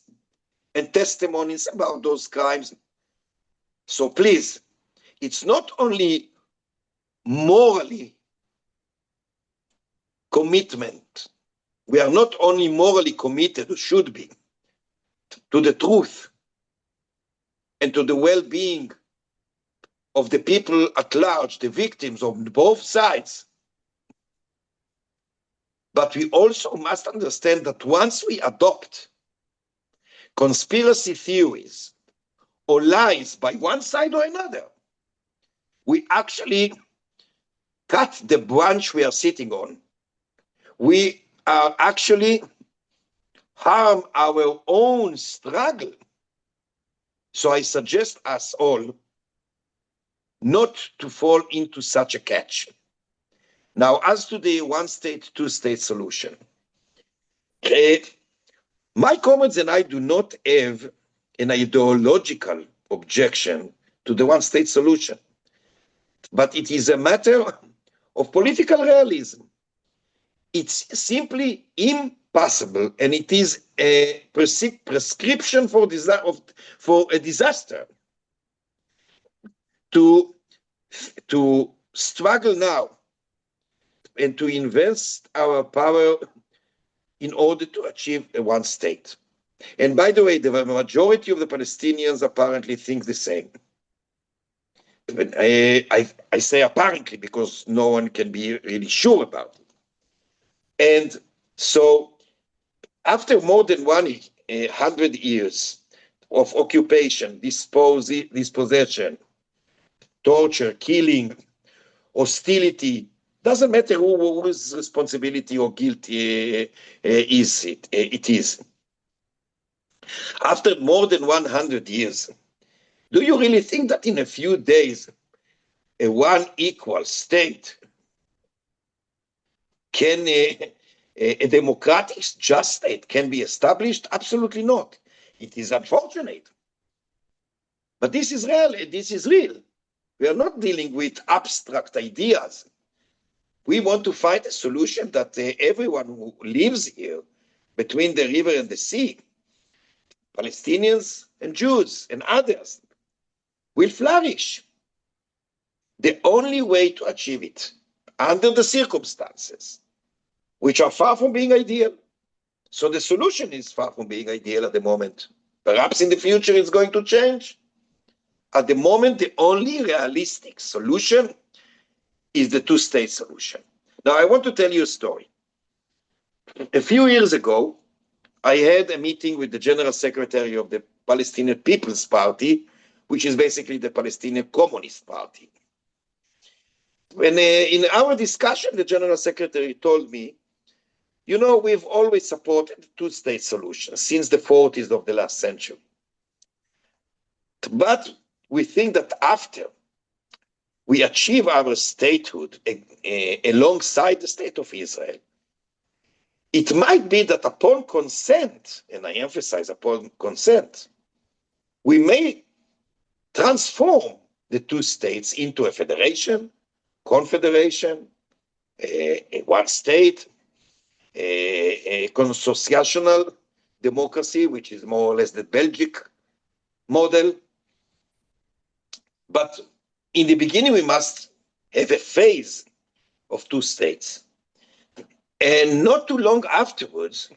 and testimonies about those crimes. So please, it's not only morally commitment. We are not only morally committed, or should be, to the truth and to the well-being of the people at large, the victims on both sides. But we also must understand that once we adopt conspiracy theories or lies by one side or another, we actually cut the branch we are sitting on. We are actually harm our own struggle. So I suggest us all not to fall into such a catch. Now, as to the one-state, two-state solution, my comrades and I do not have an ideological objection to the one-state solution. but it is a matter of political realism. It's simply impossible, and it is a prescription for a disaster to struggle now and to invest our power in order to achieve a one state. And by the way, the majority of the Palestinians apparently think the same. I say apparently because no one can be really sure about it. And so after more than 100 years of occupation, dispossession, torture, killing, hostility, doesn't matter whose responsibility or guilt it is. After more than 100 years, do you really think that in a few days, a one equal state can, a democratic just state can be established? Absolutely not. It is unfortunate. But this is real. This is real. We are not dealing with abstract ideas. We want to find a solution that everyone who lives here between the river and the sea, Palestinians and Jews and others, will flourish. The only way to achieve it, under the circumstances, which are far from being ideal. So the solution is far from being ideal at the moment. Perhaps in the future it's going to change. At the moment, the only realistic solution is the two-state solution. Now, I want to tell you a story. A few years ago, I had a meeting with the General Secretary of the Palestinian People's Party, which is basically the Palestinian Communist Party. When in our discussion, the General Secretary told me, you know, we've always supported the two-state solution since the 40s of the last century. But we think that after we achieve our statehood alongside the state of Israel, it might be that upon consent, and I emphasize upon consent, we may transform the two states into a federation, confederation, one state, a consociational democracy, which is more or less the Belgic model. But in the beginning, we must have a phase of two states. And not too long afterwards,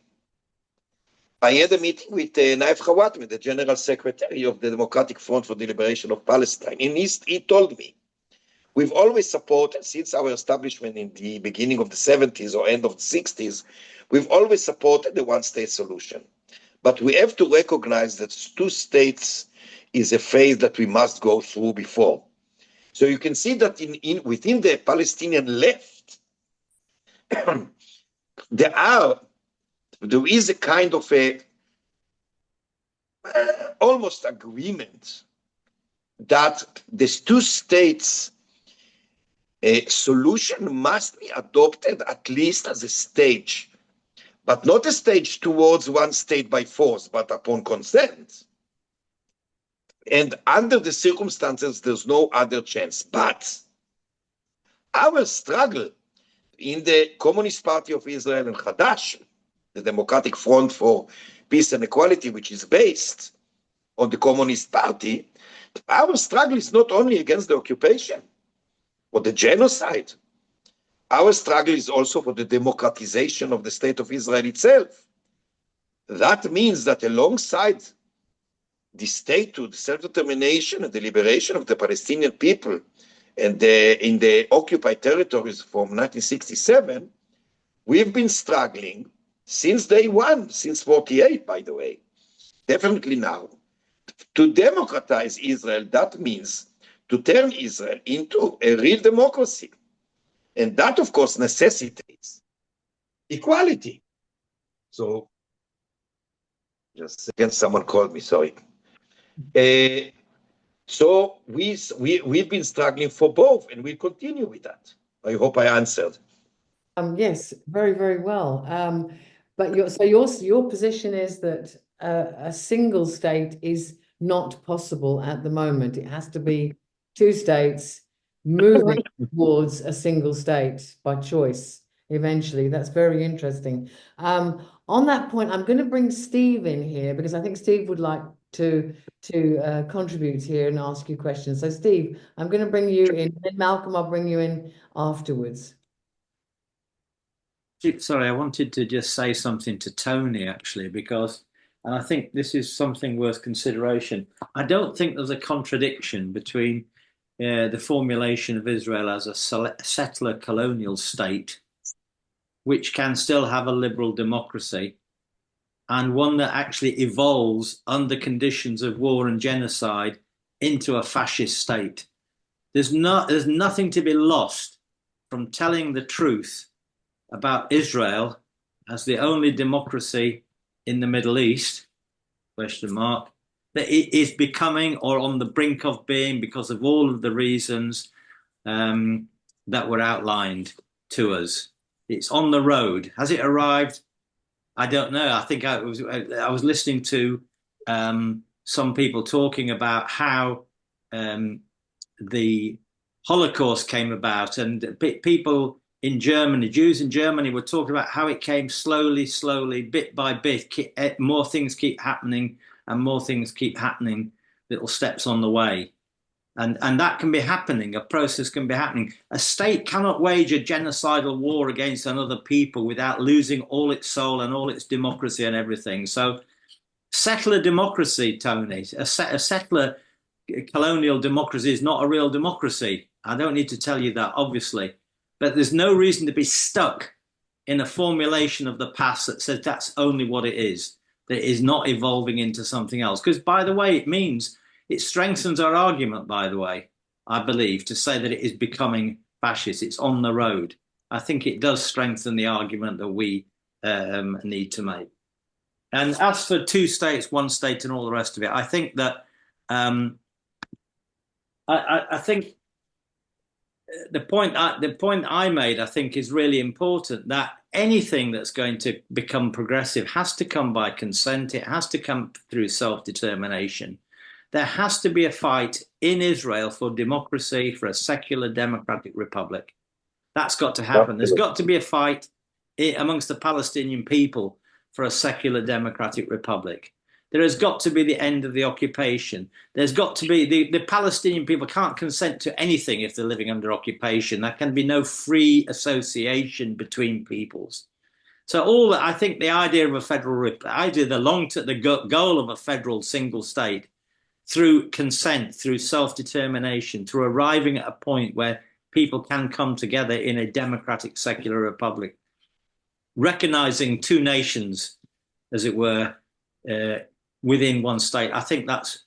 I had a meeting with Naif Khawatmi, the General Secretary of the Democratic Front for the Liberation of Palestine. And he told me, we've always supported, since our establishment in the beginning of the 70s or end of the 60s, we've always supported the one-state solution. But we have to recognize that two states is a phase that we must go through before. So you can see that within the Palestinian left, there is a kind of almost agreement that this two states solution must be adopted at least as a stage, but not a stage towards one state by force, but upon consent. And under the circumstances, there's no other chance. But our struggle in the Communist Party of Israel and Hadash, the Democratic Front for Peace and Equality, which is based on the Communist Party, our struggle is not only against the occupation or the genocide. Our struggle is also for the democratization of the state of Israel itself. That means that alongside the statehood, self-determination, and the liberation of the Palestinian people and in the occupied territories from 1967, we've been struggling since day one, since 48, by the way, definitely now, to democratize Israel. That means to turn Israel into a real democracy. And that, of course, necessitates equality. So, just a second, someone called me, sorry. So we've been struggling for both, and we continue with that. I hope I answered. Yes, very, very well. But your position is that a single state is not possible at the moment. It has to be two states moving towards a single state by choice eventually. That's very interesting. On that point, I'm going to bring Steve in here because I think Steve would like to contribute here and ask you questions. So Steve, I'm going to bring you in, and Malcolm, I'll bring you in afterwards. Sorry, I wanted to just say something to Tony actually, because, and I think this is something worth consideration. I don't think there's a contradiction between the formulation of Israel as a settler colonial state, which can still have a liberal democracy, and one that actually evolves under conditions of war and genocide into a fascist state. There's nothing to be lost from telling the truth about Israel as the only democracy in the Middle East, question mark, that it is becoming or on the brink of being because of all of the reasons that were outlined to us. It's on the road. Has it arrived? I don't know. I think I was listening to some people talking about how the Holocaust came about, and people in Germany, Jews in Germany, were talking about how it came slowly, bit by bit. More things keep happening, and more things keep happening, little steps on the way. And that can be happening. A process can be happening. A state cannot wage a genocidal war against another people without losing all its soul and all its democracy and everything. So settler democracy, Tony, a settler colonial democracy is not a real democracy. I don't need to tell you that, obviously. But there's no reason to be stuck in a formulation of the past that says that's only what it is, that it is not evolving into something else. Because, by the way, it strengthens our argument, by the way, I believe, to say that it is becoming fascist. It's on the road. I think it does strengthen the argument that we need to make. And as for two states, one state, and all the rest of it, I think that I think the point I made, I think, is really important, that anything that's going to become progressive has to come by consent. It has to come through self-determination. There has to be a fight in Israel for democracy, for a secular democratic republic. That's got to happen. There's got to be a fight amongst the Palestinian people for a secular democratic republic. There has got to be the end of the occupation. There's got to be the Palestinian people can't consent to anything if they're living under occupation. There can be no free association between peoples. So all that, I think the idea of a federal, the goal of a federal single state through consent, through self-determination, through arriving at a point where people can come together in a democratic secular republic, recognizing two nations, as it were, within one state. I think that's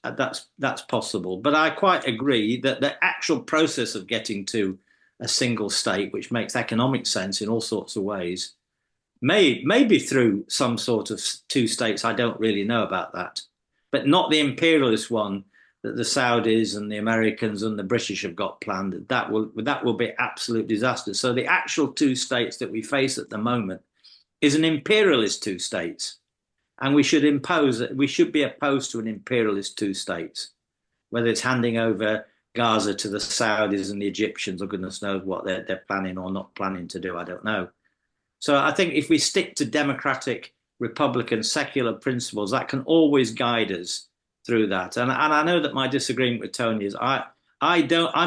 possible. But I quite agree that the actual process of getting to a single state, which makes economic sense in all sorts of ways, may be through some sort of two states. I don't really know about that, but not the imperialist one that the Saudis and the Americans and the British have got planned. That will be absolute disaster. So the actual two states that we face at the moment is an imperialist two states. And we should be opposed to an imperialist two states, whether it's handing over Gaza to the Saudis and the Egyptians, or goodness knows what they're planning or not planning to do. I don't know. So I think if we stick to democratic, republican, secular principles, that can always guide us through that. And I know that my disagreement with Tony is I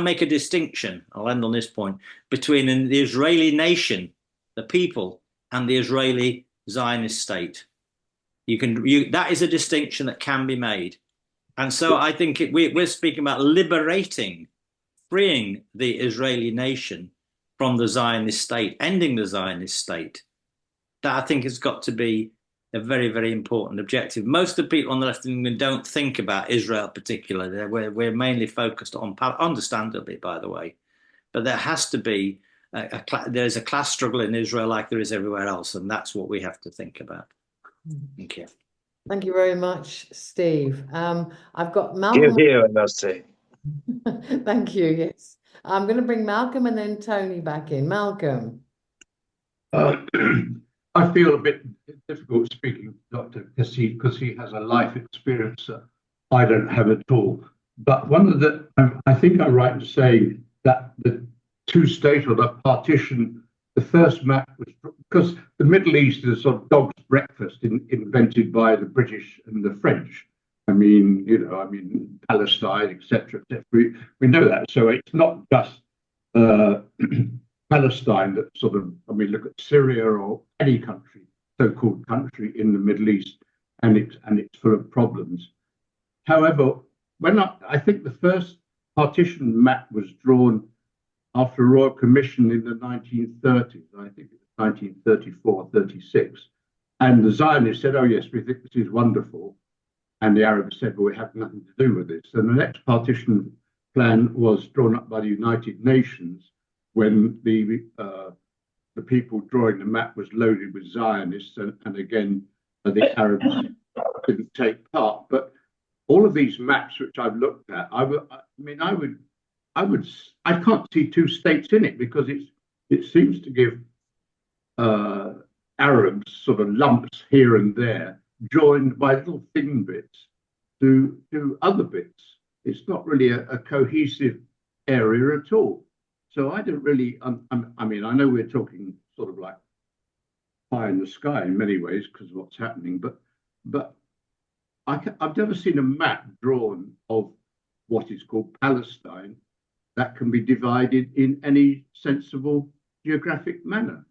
make a distinction, I'll end on this point, between the Israeli nation, the people, and the Israeli Zionist state. That is a distinction that can be made. And so I think we're speaking about liberating, freeing the Israeli nation from the Zionist state, ending the Zionist state. That I think has got to be a very, very important objective. Most of the people on the left of England don't think about Israel particularly. We're mainly focused on, understandably, by the way, but there has to be, there's a class struggle in Israel like there is everywhere else, and that's what we have to think about. Thank you. Thank you very much, Steve. I've got Malcolm. Here, I must say. Thank you, yes. I'm going to bring Malcolm and then Tony back in. Malcolm. I feel a bit difficult speaking to Dr. Cassif because he has a life experience that I don't have at all. But one of the, I think I'm right to say that the two-state or the partition, the first map was, because the Middle East is a sort of dog's breakfast invented by the British and the French. I mean, Palestine, etc., etc. We know that. So it's not just Palestine that sort of, look at Syria or any country, so-called country in the Middle East, and it's full of problems. However, when I think the first partition map was drawn after a royal commission in the 1930s, I think it was 1934, 36, and the Zionists said, "Oh yes, we think this is wonderful," and the Arabs said, "Well, we have nothing to do with this." And the next partition plan was drawn up by the United Nations when the people drawing the map was loaded with Zionists, and again the Arabs didn't take part. But all of these maps which I've looked at, I can't see two states in it, because it seems to give Arabs sort of lumps here and there, joined by little thin bits to other bits. It's not really a cohesive area at all. So I don't really, I know we're talking sort of like pie in the sky in many ways because of what's happening, but I've never seen a map drawn of what is called Palestine that can be divided in any sensible geographic manner.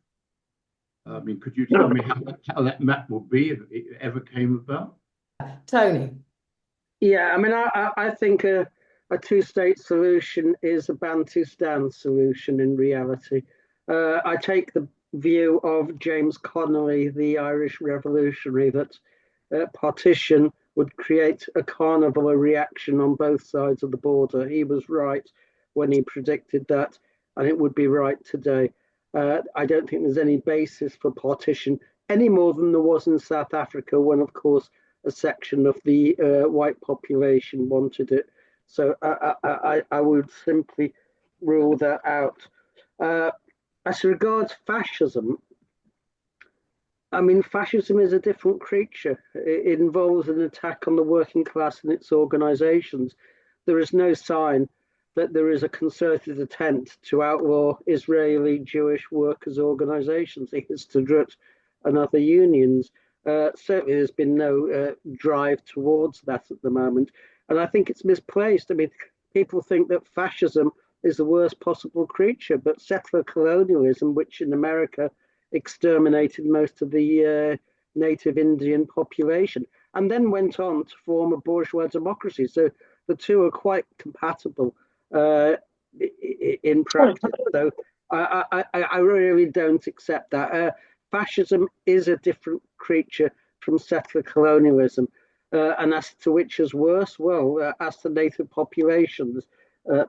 Could you tell me how that map will be if it ever came about? Tony. Yeah, I think a two-state solution is a Bantustan solution in reality. I take the view of James Connolly, the Irish revolutionary, that partition would create a carnival, a reaction on both sides of the border. He was right when he predicted that, and it would be right today. I don't think there's any basis for partition any more than there was in South Africa when, of course, a section of the white population wanted it. So I would simply rule that out. As regards fascism, fascism is a different creature. It involves an attack on the working class and its organizations. There is no sign that there is a concerted attempt to outlaw Israeli Jewish workers' organizations, the Histadrut and other unions. Certainly there's been no drive towards that at the moment. And I think it's misplaced. People think that fascism is the worst possible creature, but settler colonialism, which in America exterminated most of the native Indian population, and then went on to form a bourgeois democracy. So the two are quite compatible in practice. So I really don't accept that. Fascism is a different creature from settler colonialism, and as to which is worse, well, ask the native populations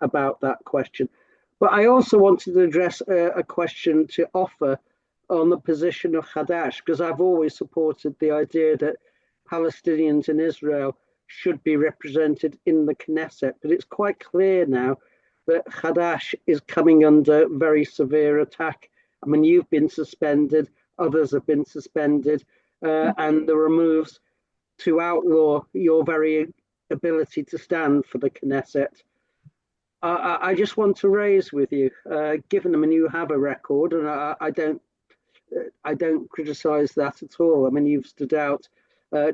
about that question. But I also wanted to address a question to Ofer on the position of Hadash, because I've always supported the idea that Palestinians in Israel should be represented in the Knesset. But it's quite clear now that Hadash is coming under very severe attack. You've been suspended, others have been suspended, and there are moves to outlaw your very ability to stand for the Knesset. I just want to raise with you, given you have a record, and I don't criticize that at all. You've stood out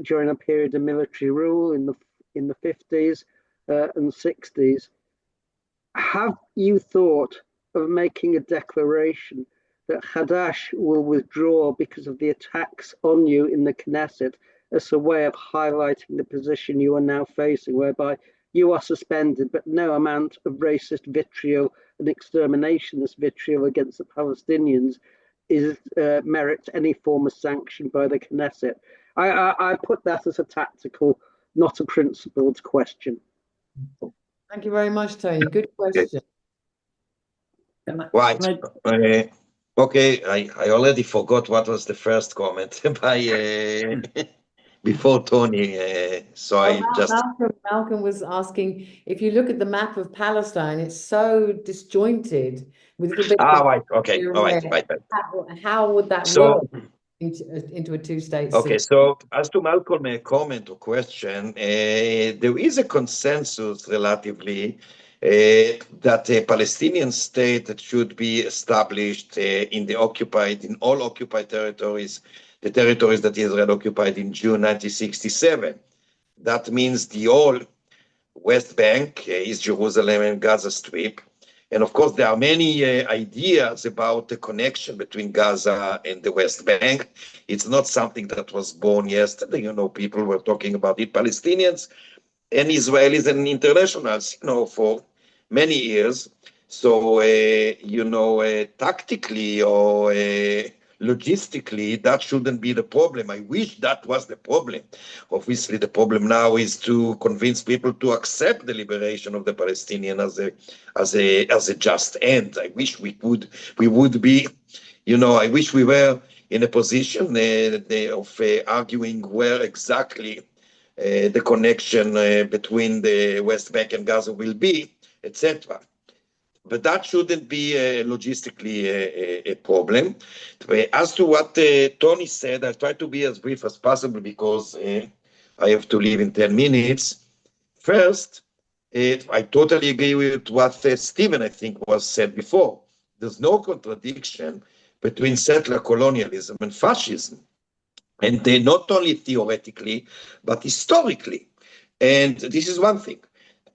during a period of military rule in the 50s and 60s. Have you thought of making a declaration that Hadash will withdraw because of the attacks on you in the Knesset as a way of highlighting the position you are now facing, whereby you are suspended, but no amount of racist vitriol and exterminationist vitriol against the Palestinians merits any form of sanction by the Knesset? I put that as a tactical, not a principled question. Thank you very much, Tony. Good question. Right. Okay, I already forgot what was the first comment by before Tony. Malcolm was asking, if you look at the map of Palestine, it's so disjointed with little bits. Right. Okay. All right. How would that work into a two-state? Okay. So as to Malcolm's comment or question, there is a consensus relatively that a Palestinian state that should be established in all occupied territories, the territories that Israel occupied in June 1967. That means the whole West Bank, East Jerusalem and Gaza Strip. And of course, there are many ideas about the connection between Gaza and the West Bank. It's not something that was born yesterday. People were talking about it, Palestinians and Israelis and internationals, for many years. So, tactically or logistically, that shouldn't be the problem. I wish that was the problem. Obviously, the problem now is to convince people to accept the liberation of the Palestinian as a just end. I wish we would be, I wish we were in a position of arguing where exactly the connection between the West Bank and Gaza will be, etc. But that shouldn't be logistically a problem. As to what Tony said, I'll try to be as brief as possible because I have to leave in 10 minutes. First, I totally agree with what Stephen, I think, was said before. There's no contradiction between settler colonialism and fascism. And not only theoretically, but historically. And this is one thing.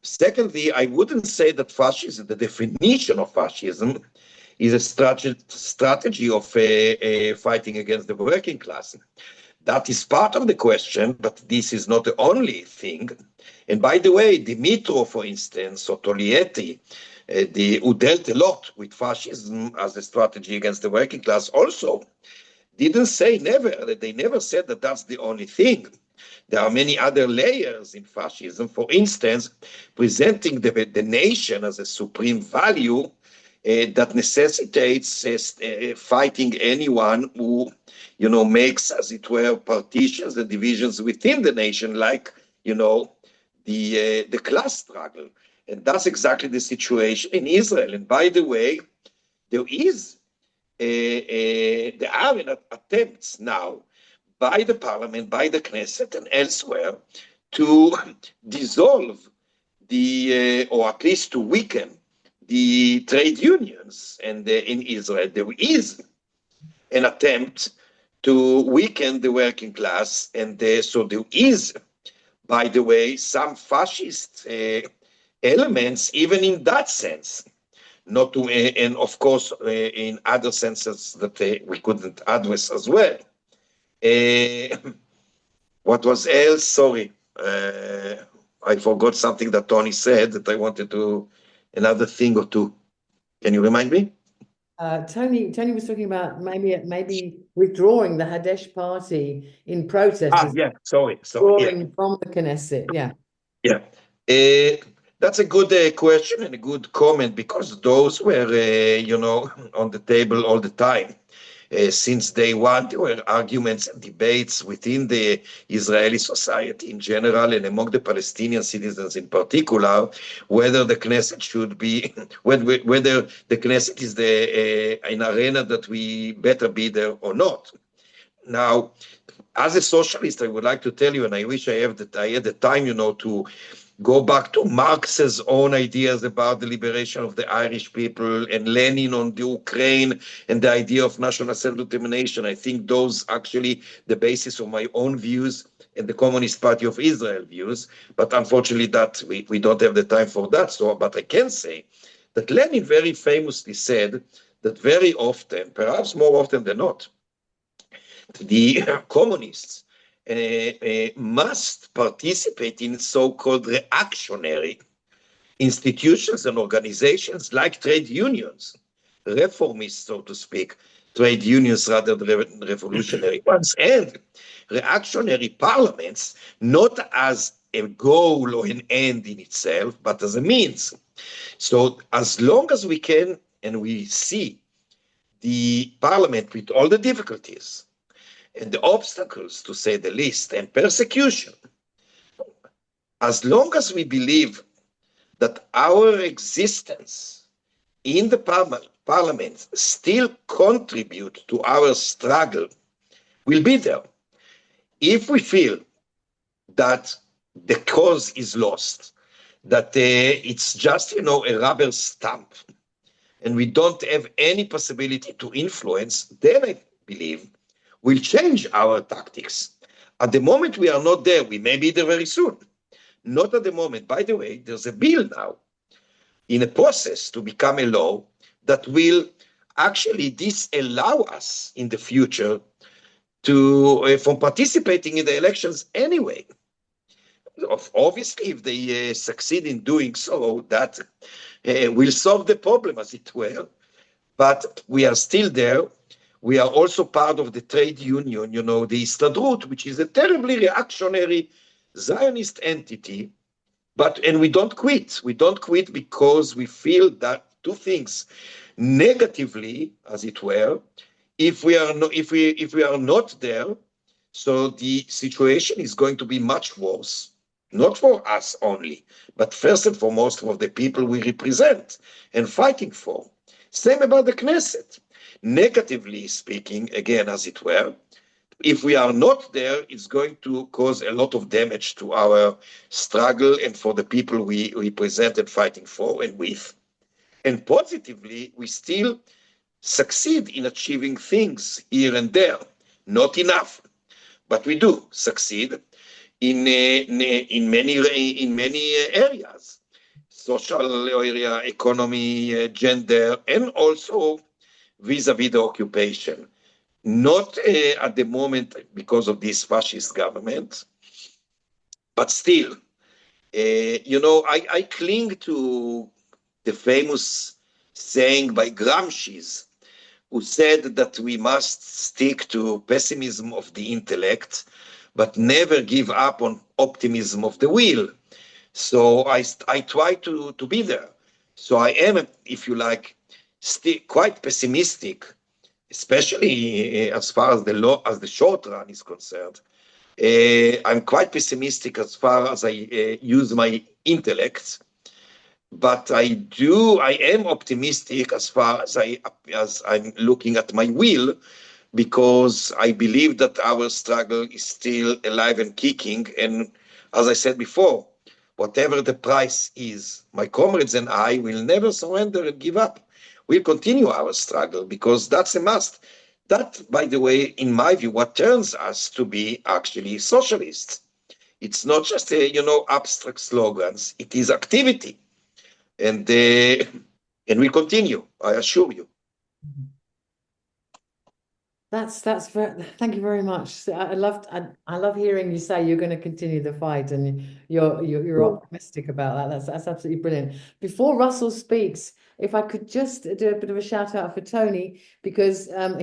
Secondly, I wouldn't say that fascism, the definition of fascism, is a strategy of fighting against the working class. That is part of the question, but this is not the only thing. And by the way, Dimitrov, for instance, or Tolietti, who dealt a lot with fascism as a strategy against the working class, also didn't say they never said that that's the only thing. There are many other layers in fascism, for instance, presenting the nation as a supreme value that necessitates fighting anyone who, makes, as it were, partitions and divisions within the nation, like, the class struggle. And that's exactly the situation in Israel. And by the way, there are attempts now by the parliament, by the Knesset and elsewhere to dissolve or at least to weaken the trade unions. And in Israel, there is an attempt to weaken the working class. And so there is, by the way, some fascist elements, even in that sense. Not to, and of course, in other senses that we couldn't address as well. What was else? Sorry, I forgot something that Tony said that I wanted to, another thing or two. Can you remind me? Tony was talking about maybe withdrawing the Hadash party in protest. Yeah, sorry. Withdrawing from the Knesset, yeah. Yeah. That's a good question and a good comment because those were, on the table all the time. Since day one, there were arguments and debates within the Israeli society in general and among the Palestinian citizens in particular, whether the Knesset should be, whether the Knesset is an arena that we better be there or not. Now, as a socialist, I would like to tell you, and I wish I had the time, to go back to Marx's own ideas about the liberation of the Irish people and Lenin on the Ukraine and the idea of national self-determination. I think those actually the basis of my own views and the Communist Party of Israel views. But unfortunately, that we don't have the time for that. So, but I can say that Lenin very famously said that very often, perhaps more often than not, the communists must participate in so-called reactionary institutions and organizations like trade unions, reformists, so to speak, trade unions rather than revolutionary ones, and reactionary parliaments, not as a goal or an end in itself, but as a means. So as long as we can, and we see the parliament with all the difficulties, and the obstacles, to say the least, and persecution, as long as we believe that our existence in the parliament still contribute to our struggle, will be there. If we feel that the cause is lost, that it's just, a rubber stamp, and we don't have any possibility to influence, then I believe we'll change our tactics. At the moment, we are not there. We may be there very soon. Not at the moment. By the way, there's a bill now in a process to become a law that will actually disallow us in the future to from participating in the elections anyway. Obviously, if they succeed in doing so, that will solve the problem, as it were. But we are still there. We are also part of the trade union, the Histadrut, which is a terribly reactionary Zionist entity. And we don't quit. We don't quit because we feel that two things negatively, as it were. If we are not there, so the situation is going to be much worse. Not for us only, but first and foremost for the people we represent and fighting for. Same about the Knesset. Negatively speaking, again, as it were, if we are not there, it's going to cause a lot of damage to our struggle and for the people we represent and fighting for and with. And positively, we still succeed in achieving things here and there. Not enough, but we do succeed in many areas, social area, economy, gender, and also vis-a-vis the occupation. Not at the moment because of this fascist government, but still, I cling to the famous saying by Gramsci, who said that we must stick to pessimism of the intellect, but never give up on optimism of the will. So I try to be there. So I am, if you like, still quite pessimistic, especially as far as the short run is concerned. I'm quite pessimistic as far as I use my intellect, but I am optimistic as far as I'm looking at my will, because I believe that our struggle is still alive and kicking. And as I said before, whatever the price is, my comrades and I will never surrender and give up. We'll continue our struggle because that's a must. That, by the way, in my view, what turns us to be actually socialists. It's not just abstract slogans. It is activity, and we continue. I assure you. That's very, thank you very much. I love hearing you say you're going to continue the fight, and you're optimistic about that. That's absolutely brilliant. Before Russell speaks, if I could just do a bit of a shout out for Tony, because there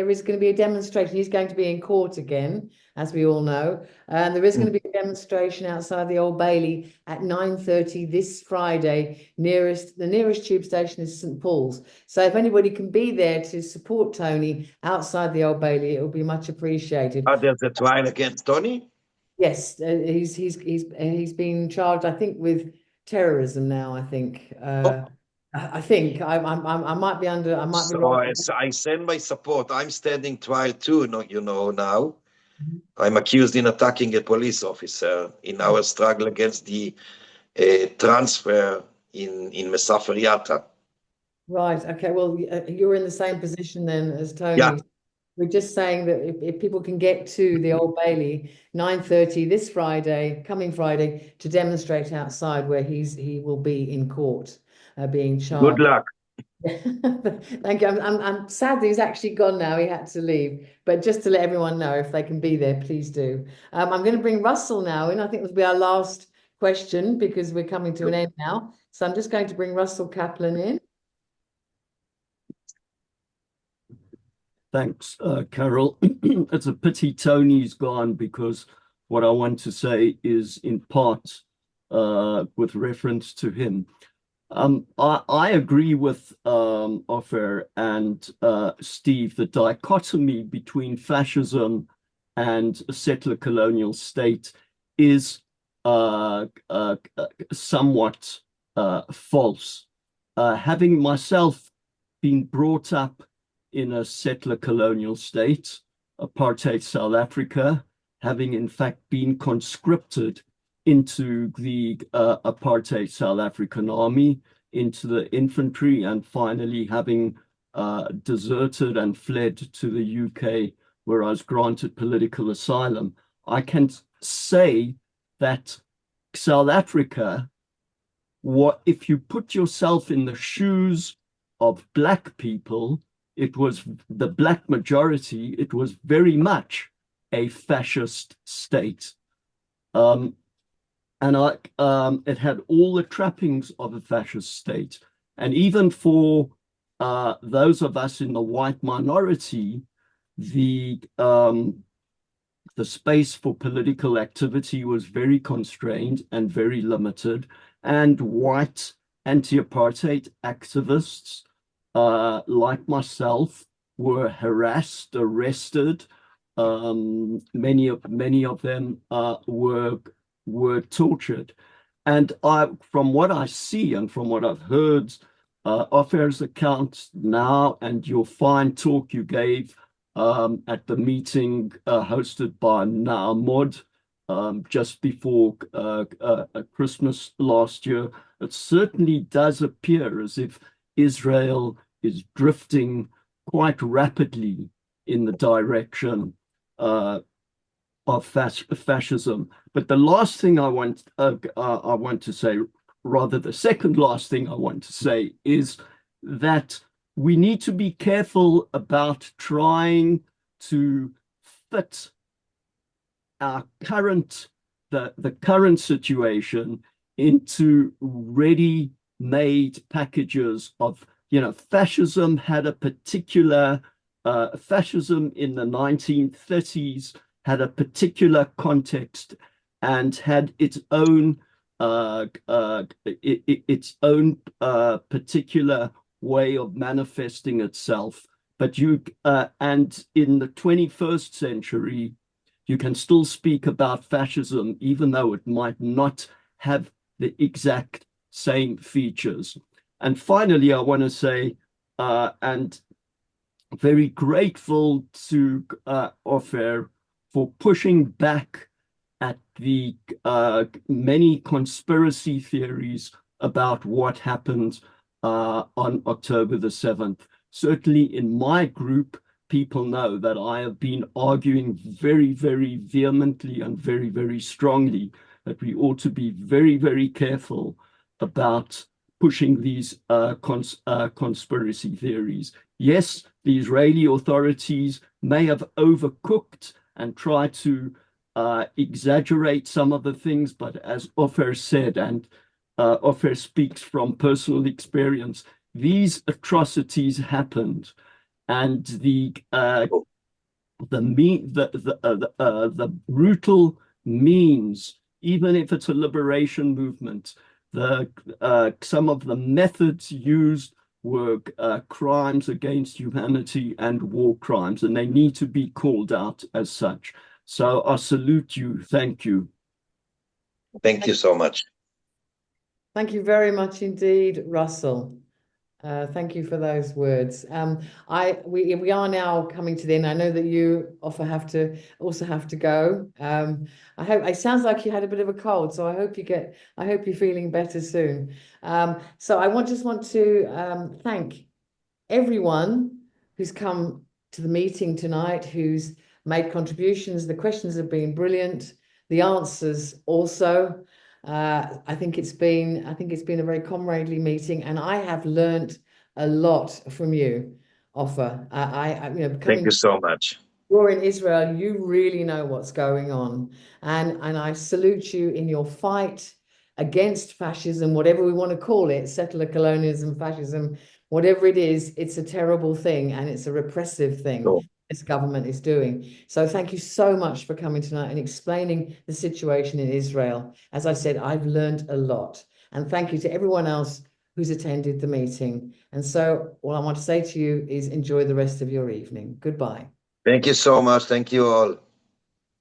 is going to be a demonstration. He's going to be in court again, as we all know. And there is going to be a demonstration outside the Old Bailey at 9:30 this Friday. The nearest tube station is St. Paul's. So if anybody can be there to support Tony outside the Old Bailey, it will be much appreciated. There's a trial against Tony? Yes, he's been charged, I think, with terrorism now. I think. I might be wrong. So I send my support. I'm standing trial too, now. I'm accused in attacking a police officer in our struggle against the transfer in Mesafer Yatta. Right. Okay. Well, you're in the same position then as Tony. Yeah. We're just saying that if people can get to the Old Bailey 9:30 this Friday, coming Friday, to demonstrate outside where he will be in court, being charged. Good luck. Thank you. I'm sad that he's actually gone now. He had to leave. But just to let everyone know, if they can be there, please do. I'm going to bring Russell now in. I think this will be our last question because we're coming to an end now. So I'm just going to bring Russell Kaplan in. Thanks, Carol. It's a pity Tony's gone, because what I want to say is in part with reference to him. I agree with Ofer and Steve. The dichotomy between fascism and a settler colonial state is somewhat false. Having myself been brought up in a settler colonial state, apartheid South Africa, having in fact been conscripted into the apartheid South African army, into the infantry, and finally having deserted and fled to the UK, where I was granted political asylum. I can say that South Africa, if you put yourself in the shoes of Black people, it was the Black majority, it was very much a fascist state. And it had all the trappings of a fascist state. And even for those of us in the white minority, the space for political activity was very constrained and very limited. And white anti-apartheid activists, like myself, were harassed, arrested. Many of them were tortured. And from what I see and from what I've heard, Ofer's account now and your fine talk you gave at the meeting hosted by Naamod just before Christmas last year, it certainly does appear as if Israel is drifting quite rapidly in the direction of fascism. But the last thing I want to say, rather the second last thing I want to say, is that we need to be careful about trying to fit our the current situation into ready-made packages of, fascism had a particular, fascism in the 1930s had a particular context and had its own particular way of manifesting itself. But and in the 21st century, you can still speak about fascism, even though it might not have the exact same features. And finally, I want to say, and very grateful to Ofer for pushing back at the many conspiracy theories about what happened on October the 7th. Certainly in my group, people know that I have been arguing very, very vehemently and very, very strongly that we ought to be very, very careful about pushing these conspiracy theories. Yes, the Israeli authorities may have overcooked and tried to exaggerate some of the things, but as Ofer said, and Ofer speaks from personal experience, these atrocities happened, and the brutal means, even if it's a liberation movement, some of the methods used were crimes against humanity and war crimes, and they need to be called out as such. So I salute you. Thank you. Thank you so much. Thank you very much indeed, Russell. Thank you for those words. We are now coming to the end. I know that you also have to go. I hope it sounds like you had a bit of a cold, so I hope you're feeling better soon. So I just want to thank everyone who's come to the meeting tonight, who's made contributions. The questions have been brilliant. The answers also. I think it's been a very comradely meeting, and I have learned a lot from you, Ofer. Thank you so much. You're in Israel, you really know what's going on, and I salute you in your fight against fascism, whatever we want to call it, settler colonialism, fascism, whatever it is. It's a terrible thing, and it's a repressive thing. Sure. This government is doing. So thank you so much for coming tonight and explaining the situation in Israel. As I said, I've learned a lot. And thank you to everyone else who's attended the meeting. And so all I want to say to you is enjoy the rest of your evening. Goodbye. Thank you so much. Thank you all.